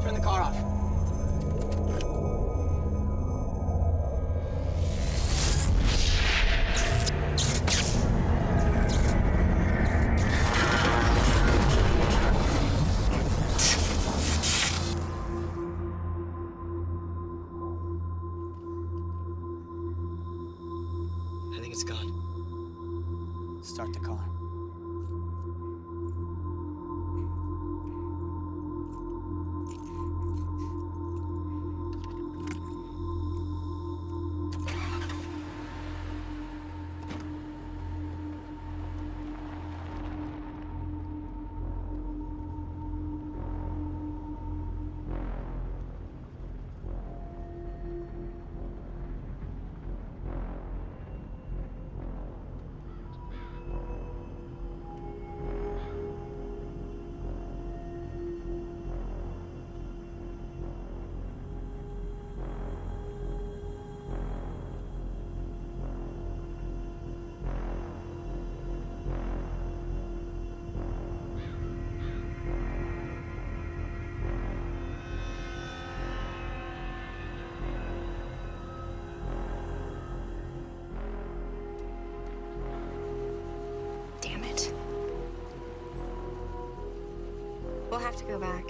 S10: Turn the car off. I think it's gone.
S20: Start the car.
S14: Damn it. We'll have to go back.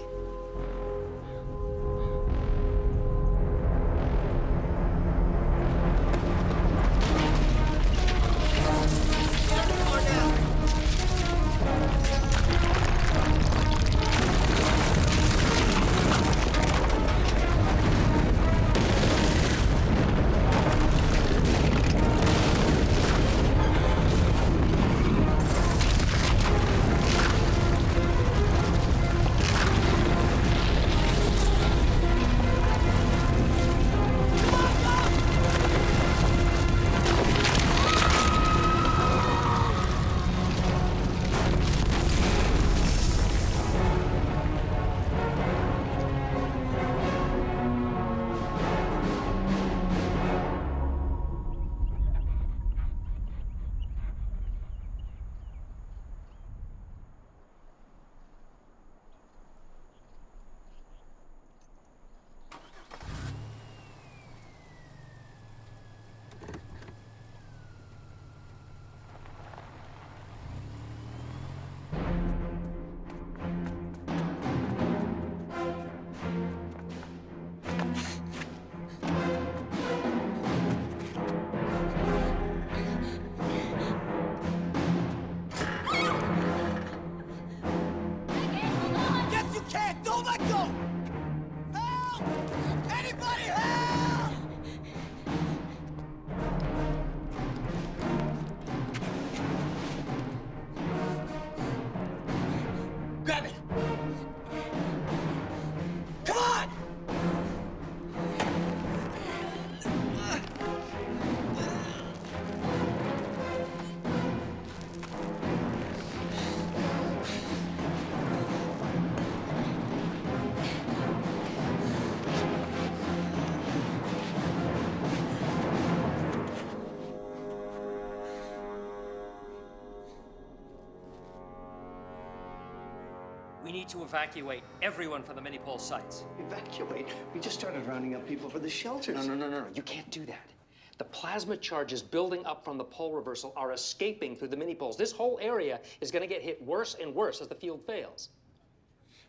S18: We need to evacuate everyone from the mini-pole sites.
S15: Evacuate? We just started rounding up people for the shelters.
S18: No. You can't do that. The plasma charges building up from the pole reversal are escaping through the mini-poles. This whole area is going to get hit worse and worse as the field fails.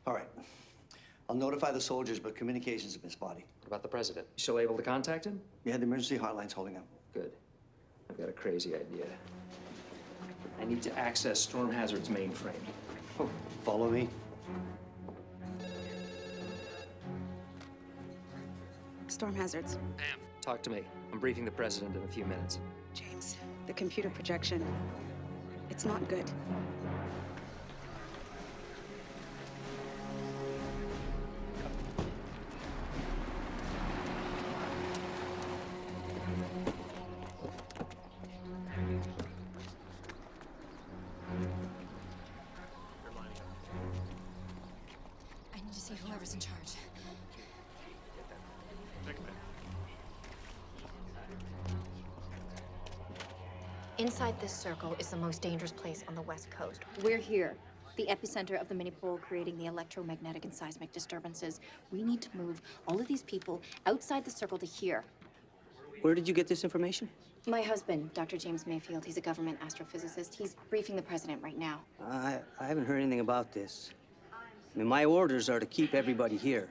S15: All right. I'll notify the soldiers, but communications have been spotty.
S18: What about the president? You still able to contact him?
S15: Yeah, the emergency hotline's holding up.
S18: Good. I've got a crazy idea. I need to access Storm Hazard's mainframe.
S15: Oh, follow me.
S8: Storm hazards.
S18: Pam, talk to me. I'm briefing the president in a few minutes.
S8: James, the computer projection, it's not good.
S3: I need to see whoever's in charge. Inside this circle is the most dangerous place on the West Coast. We're here, the epicenter of the mini-pole creating the electromagnetic and seismic disturbances. We need to move all of these people outside the circle to here.
S20: Where did you get this information?
S3: My husband, Dr. James Meffield, he's a government astrophysicist. He's briefing the president right now.
S20: I haven't heard anything about this. I mean, my orders are to keep everybody here.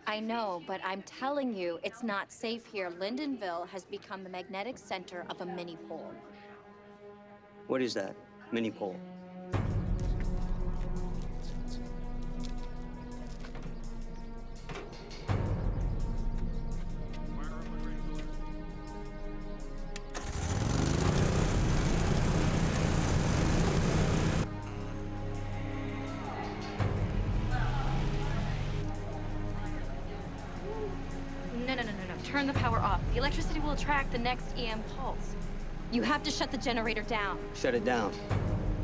S3: I know, but I'm telling you, it's not safe here. Lyndonville has become the magnetic center of a mini-pole.
S20: What is that? Mini-pole.
S3: No. Turn the power off. The electricity will attract the next EM pulse. You have to shut the generator down.
S20: Shut it down.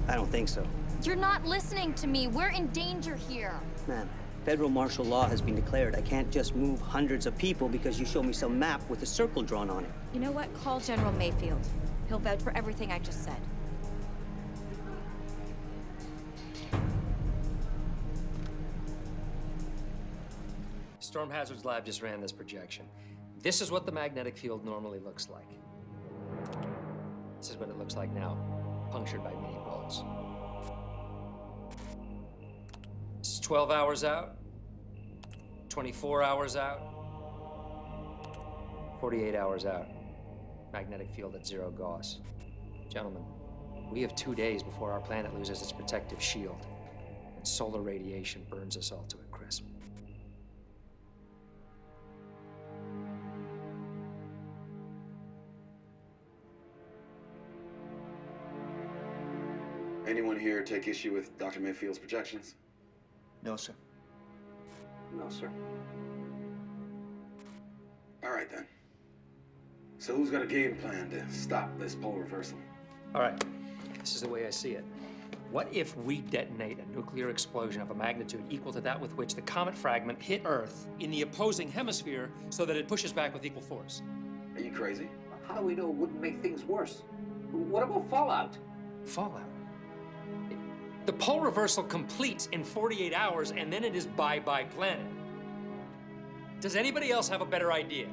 S20: I don't think so.
S3: You're not listening to me. We're in danger here.
S20: Man, federal martial law has been declared. I can't just move hundreds of people because you show me some map with a circle drawn on it.
S3: You know what? Call General Mayfield. He'll vouch for everything I just said.
S18: Storm Hazard's lab just ran this projection. This is what the magnetic field normally looks like. This is what it looks like now, punctured by mini-poles. This is 12 hours out, 24 hours out, 48 hours out. Magnetic field at 0 Gauss. Gentlemen, we have 2 days before our planet loses its protective shield, and solar radiation burns us all to a crisp.
S12: Anyone here take issue with Dr. Mayfield's projections?
S15: No, sir.
S20: No, sir.
S12: All right, then. So who's got a game plan to stop this pole reversal?
S18: All right, this is the way I see it. What if we detonate a nuclear explosion of a magnitude equal to that with which the comet fragment hit Earth in the opposing hemisphere so that it pushes back with equal force?
S12: Are you crazy?
S16: How do we know it wouldn't make things worse? What about fallout?
S18: Fallout? The pole reversal completes in 48 hours, and then it is bye-bye planet. Does anybody else have a better idea?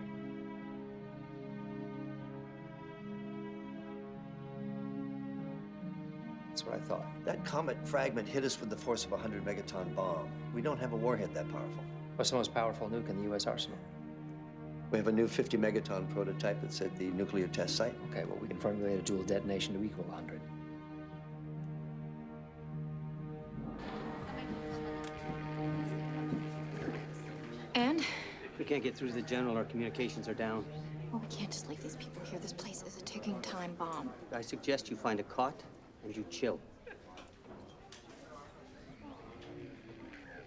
S18: That's what I thought.
S15: That comet fragment hit us with the force of a 100 megaton bomb. We don't have a warhead that powerful.
S18: What's the most powerful nuke in the U.S. arsenal?
S15: We have a new 50 megaton prototype that's at the nuclear test site.
S18: Okay, well, we can formulate a dual detonation to equal 100.
S3: And?
S20: We can't get through to the general. Our communications are down.
S3: Well, we can't just leave these people here. This place is a ticking time bomb.
S20: I suggest you find a cot and you chill.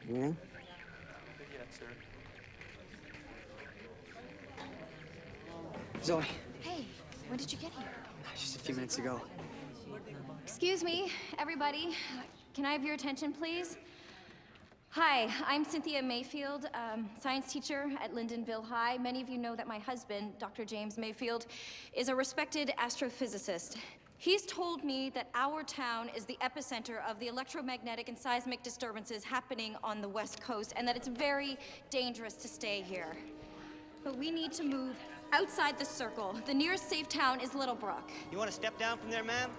S20: Anything?
S10: Zoe,
S3: Hey, when did you get here?
S10: just a few minutes ago.
S3: Excuse me, everybody. Can I have your attention, please? Hi, I'm Cynthia Mayfield, science teacher at Lyndonville High. Many of you know that my husband, Dr. James Mayfield, is a respected astrophysicist. He's told me that our town is the epicenter of the electromagnetic and seismic disturbances happening on the West Coast, and that it's very dangerous to stay here. But we need to move outside the circle. The nearest safe town is Little Brook.
S20: You want to step down from there, ma'am?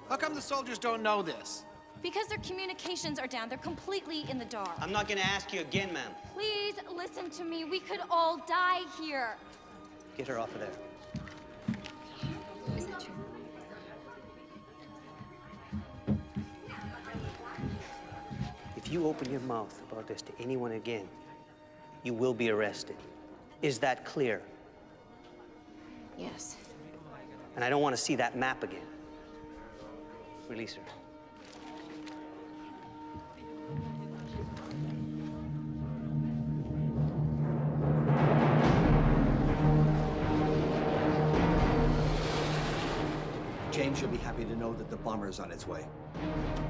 S5: How come the soldiers don't know this?
S3: Because their communications are down. They're completely in the dark.
S20: I'm not going to ask you again, ma'am.
S3: Please listen to me. We could all die here.
S20: Get her off of there.
S14: Is that true?
S20: If you open your mouth about this to anyone again, you will be arrested. Is that clear?
S14: Yes.
S20: And I don't want to see that map again. Release her.
S15: James, you'll be happy to know that the bomber is on its way.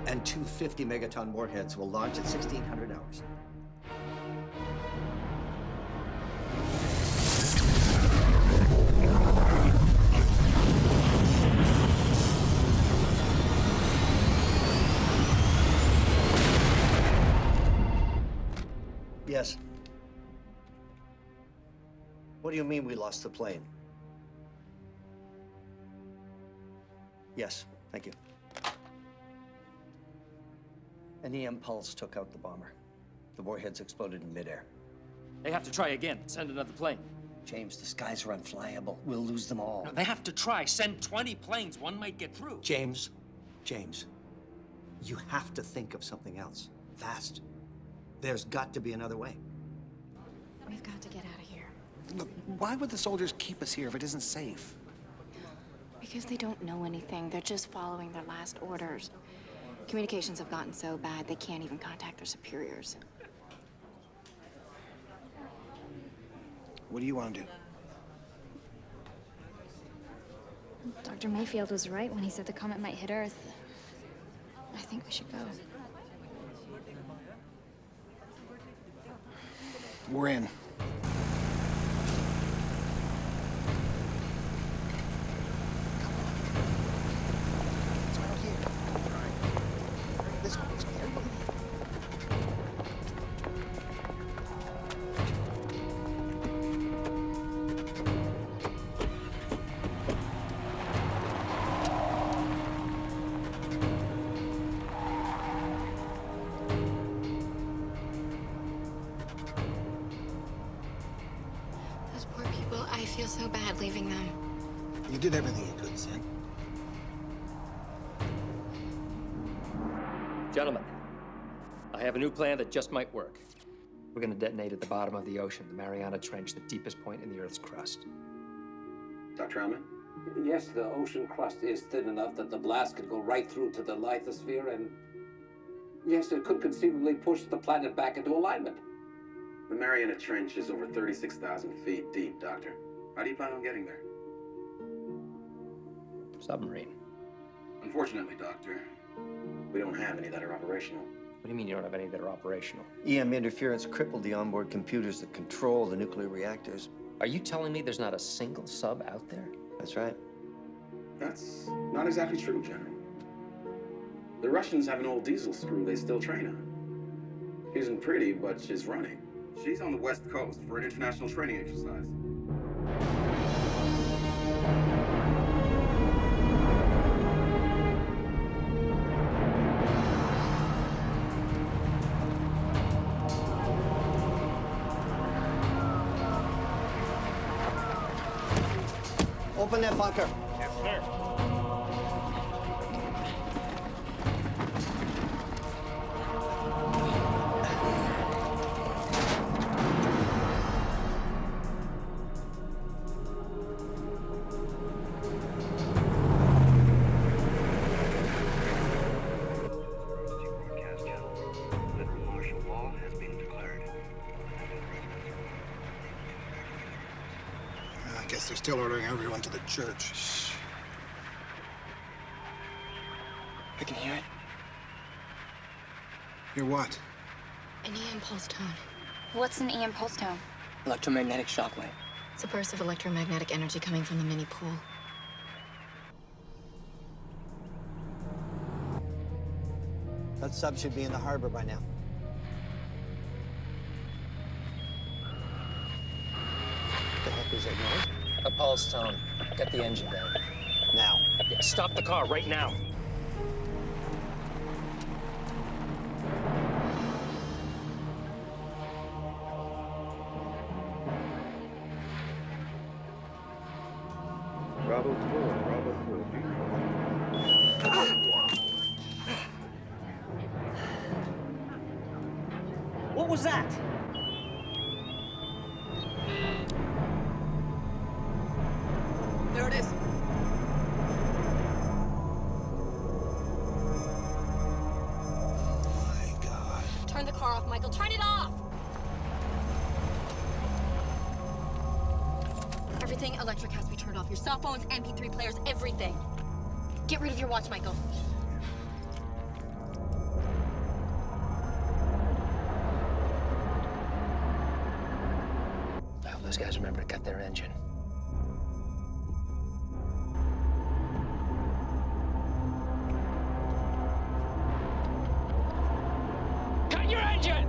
S15: And 2 50-megaton warheads will launch at 1600 hours. Yes. What do you mean we lost the plane? Yes, thank you. An EM pulse took out the bomber. The warheads exploded in midair.
S18: They have to try again. Send another plane.
S15: James, the skies are unflyable. We'll lose them all.
S18: No, they have to try. Send 20 planes. One might get through.
S15: James, you have to think of something else. Fast. There's got to be another way.
S14: We've got to get out of here.
S5: Look, why would the soldiers keep us here if it isn't safe?
S14: Because they don't know anything. They're just following their last orders. Communications have gotten so bad they can't even contact their superiors.
S5: What do you want to do?
S14: Dr. Meffield was right when he said the comet might hit Earth. I think we should go.
S5: We're in.
S14: Those poor people, I feel so bad leaving them.
S5: You did everything you could, Sin.
S18: Gentlemen, I have a new plan that just might work. We're going to detonate at the bottom of the ocean, the Mariana Trench, the deepest point in the Earth's crust.
S12: Dr. Elman?
S16: Yes, the ocean crust is thin enough that the blast could go right through to the lithosphere, and yes, it could conceivably push the planet back into alignment.
S12: The Mariana Trench is over 36,000 feet deep, Doctor. How do you plan on getting there?
S18: Submarine.
S12: Unfortunately, Doctor, we don't have any that are operational.
S18: What do you mean you don't have any that are operational?
S15: EM interference crippled the onboard computers that control the nuclear reactors.
S18: Are you telling me there's not a single sub out there?
S15: That's right.
S12: That's not exactly true, General. The Russians have an old diesel screw they still train on. She isn't pretty, but she's running. She's on the West Coast for an international training exercise.
S15: Open that bunker.
S9: Yes, sir. Broadcast channel. Federal martial law has been declared.
S5: I guess they're still ordering everyone to the church. Shh.
S10: I can hear it.
S5: Hear what?
S14: An EM pulse tone. What's an EM pulse tone?
S10: Electromagnetic shockwave.
S14: It's a burst of electromagnetic energy coming from the mini pool.
S15: That sub should be in the harbor by now. What the heck is that noise?
S18: A pulse tone. Get the engine down.
S15: Now.
S18: Yeah, stop the car right now.
S9: Bravo 4, Bravo 4.
S20: What was that?
S15: There it is.
S5: My God.
S3: Turn the car off, Michael. Turn it off! Everything electric has to be turned off. Your cell phones, MP3 players, everything. Get rid of your watch, Michael.
S18: I hope those guys remember to cut their engine. Cut your engine!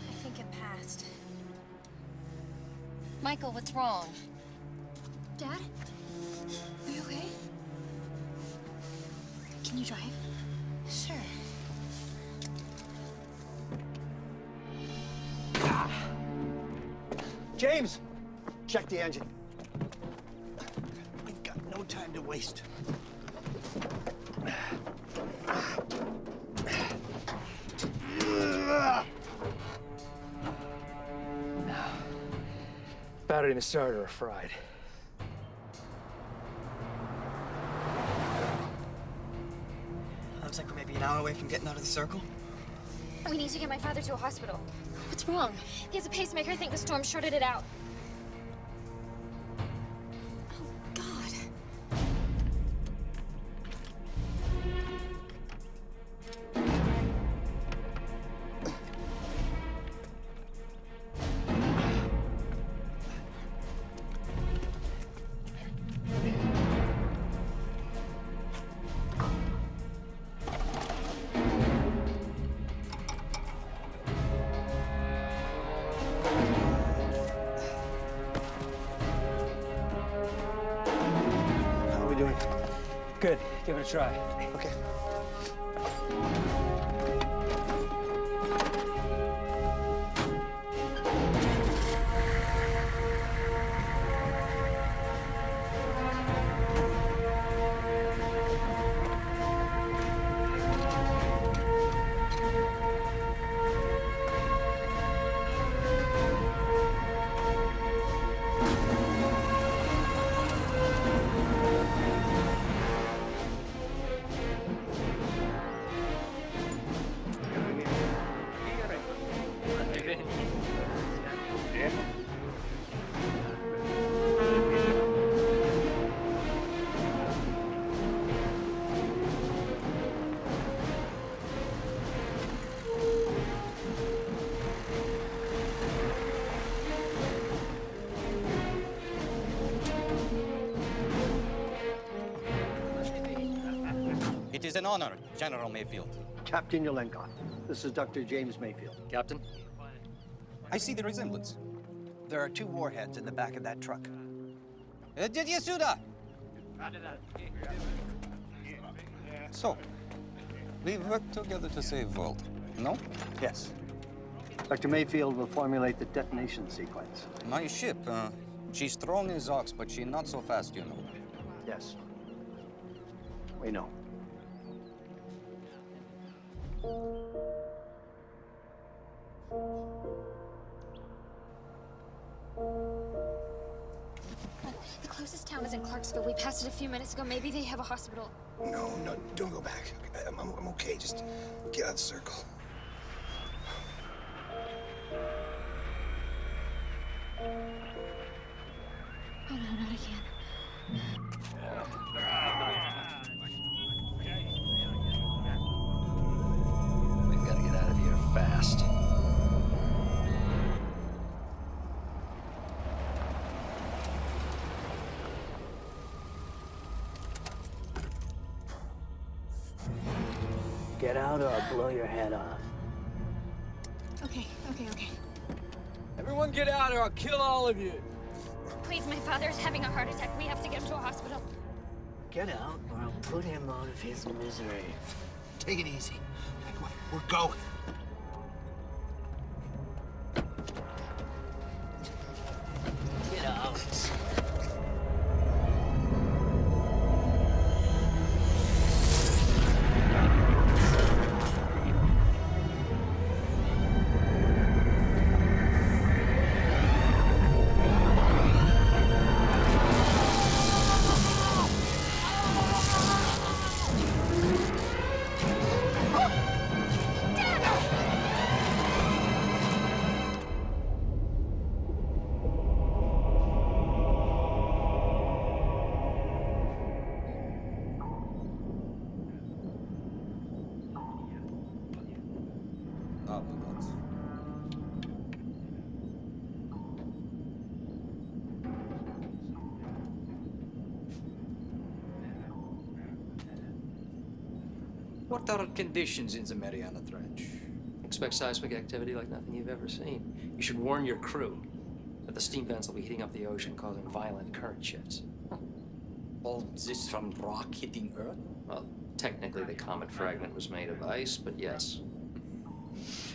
S3: I think it passed. Michael, what's wrong? Dad? Are you okay? Can you drive? Sure.
S15: James, check the engine. We've got no time to waste.
S18: Battery and the starter are fried.
S10: Looks like we're maybe an hour away from getting out of the circle.
S3: We need to get my father to a hospital. What's wrong? He has a pacemaker. I think the storm shorted it out. Oh, God.
S15: How are we doing?
S18: Good. Give it a try.
S15: Okay.
S21: It is an honor, General Meffield.
S15: Captain Yolenko, this is Dr. James Meffield.
S21: Captain? I see the resemblance.
S15: There are 2 warheads in the back of that truck.
S21: Did you see that? So, we work together to save world, no?
S15: Yes. Dr. Mayfield will formulate the detonation sequence.
S21: My ship, she's strong as ox, but she not so fast, you know.
S15: Yes. We know.
S6: The closest town is in Clarksville. We passed it a few minutes ago. Maybe they have a hospital.
S22: No, don't go back. I'm okay. Just get out of the circle.
S6: Oh, no, not again.
S15: We've got to get out of here fast. Get out or I'll blow your head off.
S6: Okay.
S23: Everyone get out or I'll kill all of you.
S6: Please, my father's having a heart attack. We have to get him to a hospital.
S15: Get out or I'll put him out of his misery.
S22: Take it easy. We're going.
S15: Get out.
S24: What are conditions in the Mariana Trench?
S18: Expect seismic activity like nothing you've ever seen. You should warn your crew that the steam vents will be heating up the ocean, causing violent current shifts.
S24: All this from rock hitting Earth?
S18: Well, technically the comet fragment was made of ice, but yes.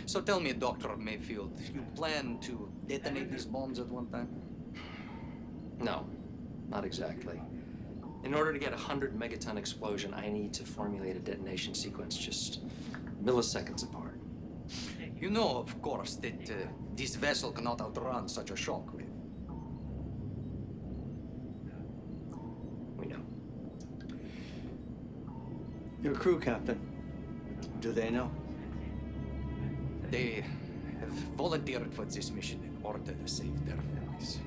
S24: So tell me, Dr. Mayfield, you plan to detonate these bombs at one time?
S18: No, not exactly. In order to get a 100-megaton explosion, I need to formulate a detonation sequence just milliseconds apart.
S24: You know, of course, that this vessel cannot outrun such a shockwave.
S18: We know.
S15: Your crew, Captain. Do they know?
S24: They have volunteered for this mission in order to save their families.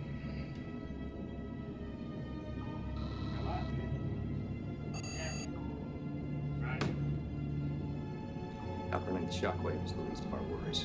S18: Outrunning the shockwave is the least of our worries.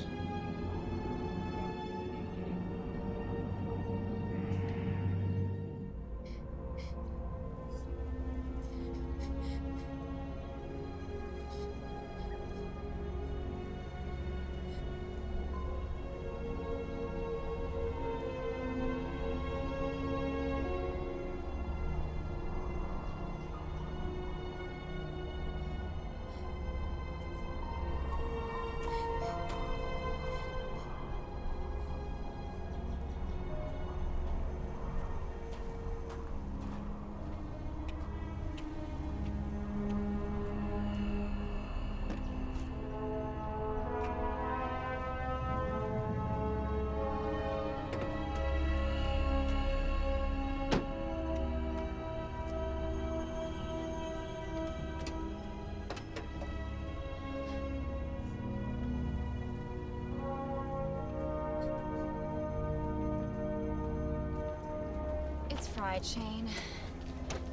S14: It's fried, Shane.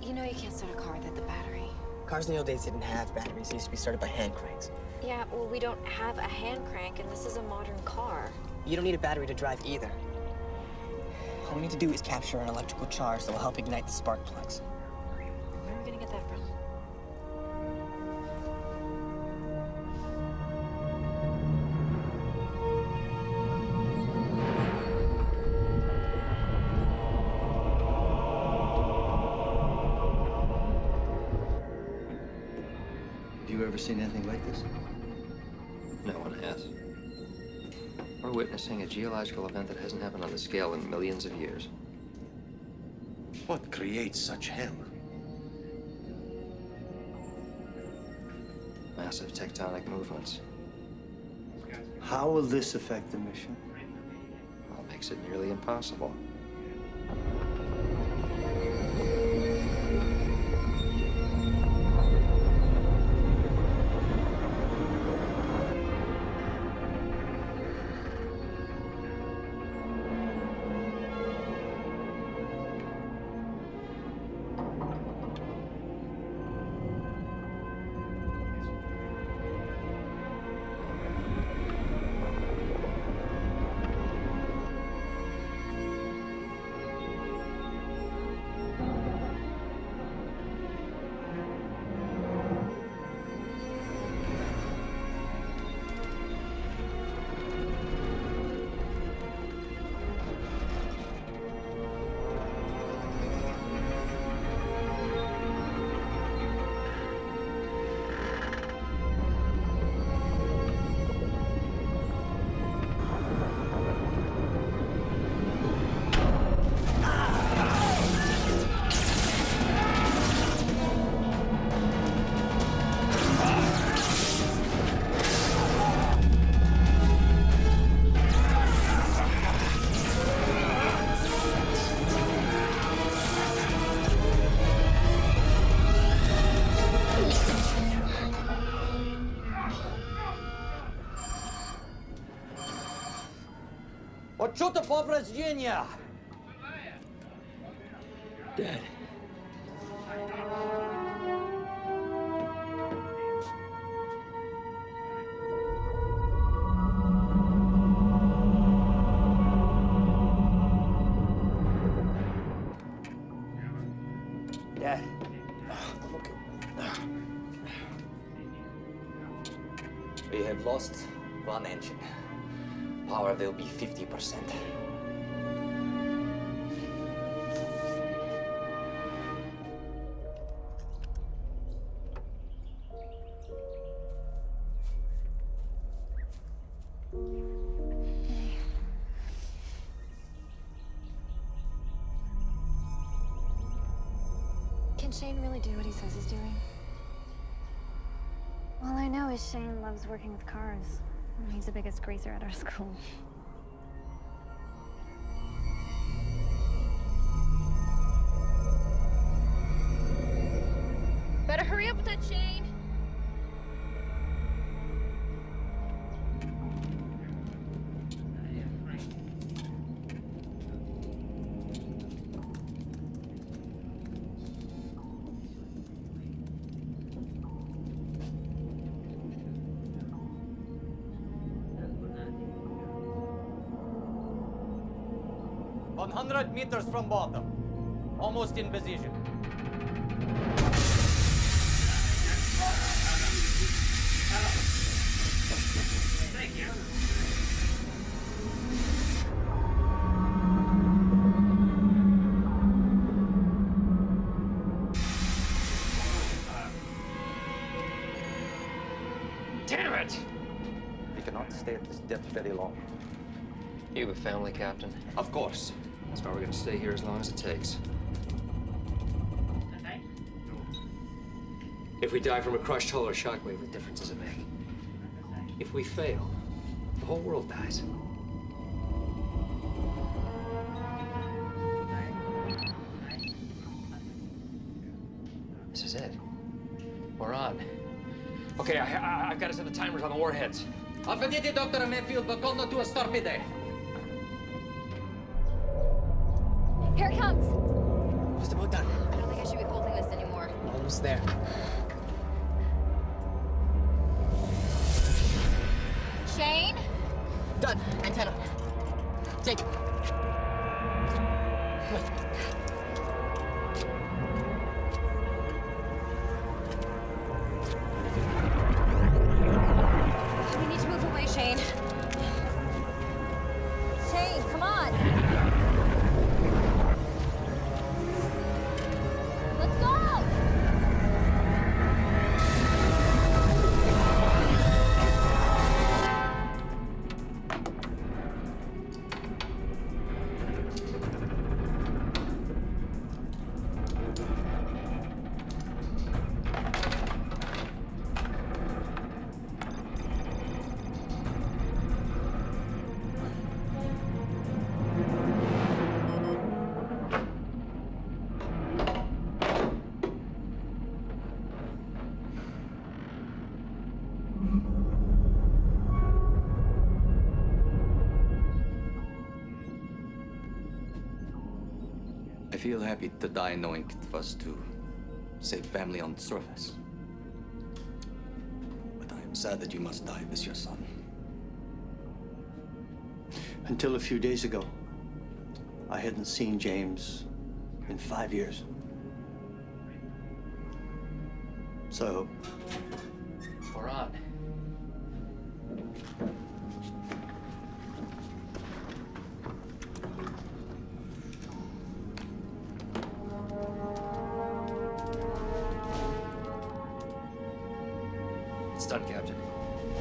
S14: You know you can't start a car without the battery.
S10: Cars in the old days didn't have batteries. They used to be started by hand cranks.
S14: Yeah, well, we don't have a hand crank, and this is a modern car.
S10: You don't need a battery to drive either. All we need to do is capture an electrical charge that will help ignite the spark plugs.
S14: Where are we gonna get that from?
S15: Have you ever seen anything like this?
S18: No one has. We're witnessing a geological event that hasn't happened on this scale in millions of years.
S17: What creates such hell?
S2: massive tectonic movements.
S15: How will this affect the mission?
S2: Well, it makes it nearly impossible.
S24: Odczuto powracenia!
S23: Dad.
S24: Dad. We have lost one engine. Power will be 50%.
S6: Can Shane really do what he says he's doing? All I know is Shane loves working with cars. He's the biggest greaser at our school.
S3: Better hurry up with that, Shane.
S24: One 100 meters from bottom. Almost in position.
S9: Thank you.
S24: Damn it!
S2: We cannot stay at this depth very long.
S23: You have a family, Captain?
S2: Of course.
S23: That's why we're gonna stay here as long as it takes. If we die from a crushed hull or shockwave, what difference does it make? If we fail, the whole world dies. This is it. We're on. Okay, I've got to set the timers on the warheads.
S24: Avvedite, Dr. Meffield, secondo tua storpide.
S3: Here it comes.
S5: Just about done.
S3: I don't think I should be holding this anymore.
S5: Almost there.
S3: Shane?
S10: Done. Antenna. Take it.
S3: We need to move away, Shane. Shane, come on. Let's go!
S24: I feel happy to die knowing it was to save family on the surface. But I am sad that you must die with your son.
S15: Until a few days ago, I hadn't seen James in 5 years. So,
S18: We're on. It's done, Captain.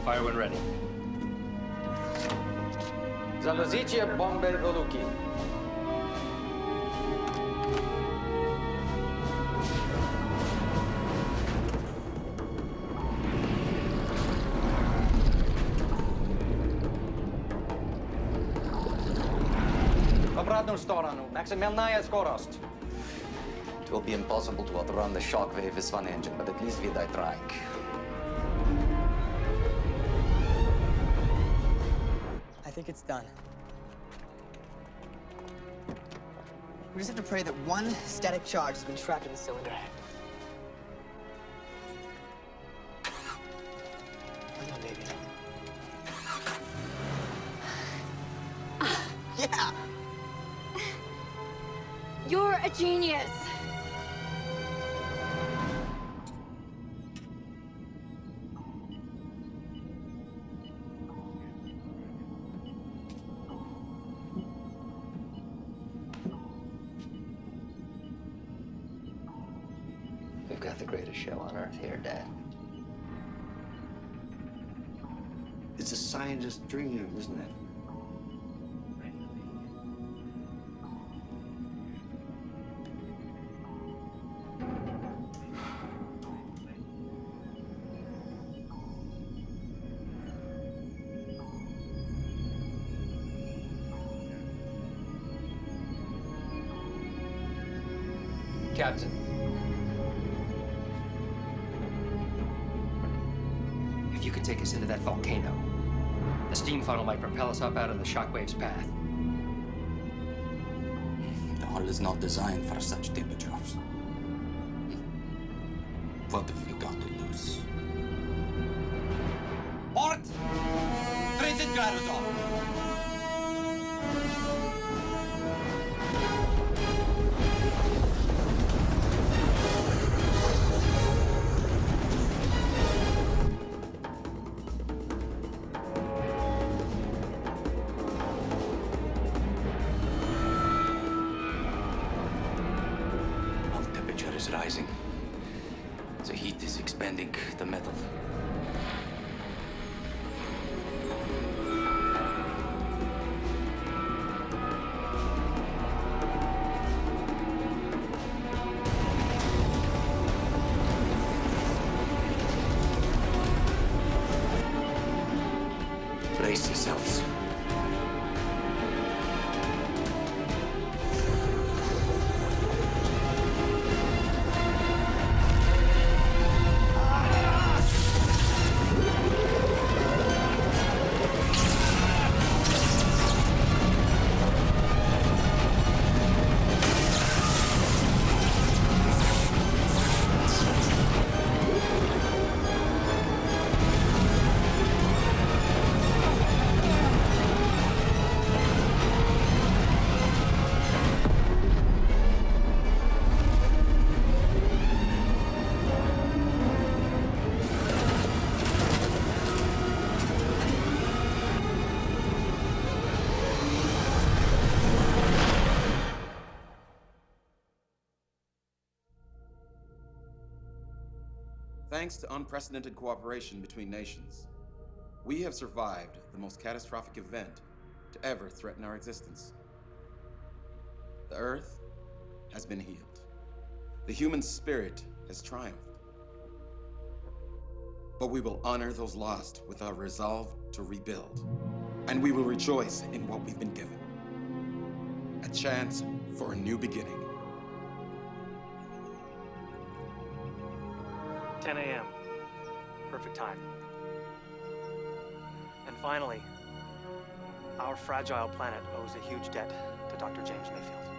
S18: Fire when ready.
S2: Zalozicie bombe voluki. Obradnu storoну, maksymalna skorost.
S24: It will be impossible to outrun the shockwave with one engine, but at least we die trying.
S10: I think it's done. We just have to pray that one static charge has been trapped in the cylinder. Come on, baby. Yeah!
S6: You're a genius.
S2: We've got the greatest show on Earth here, Dad.
S15: It's a scientist's dream, isn't it?
S18: Captain. If you could take us into that volcano, the steam funnel might propel us up out of the shockwave's path.
S24: The hull is not designed for such temperatures. What have we got to lose?
S23: Port! Transit gyros off!
S24: Rising. The heat is expanding the metal. Brace yourselves.
S12: Thanks to unprecedented cooperation between nations, we have survived the most catastrophic event to ever threaten our existence. The Earth has been healed. The human spirit has triumphed. But we will honor those lost with our resolve to rebuild. And we will rejoice in what we've been given. A chance for a new beginning.
S1: 10 a.m. Perfect time. And finally, our fragile planet owes a huge debt to Dr. James Meffield.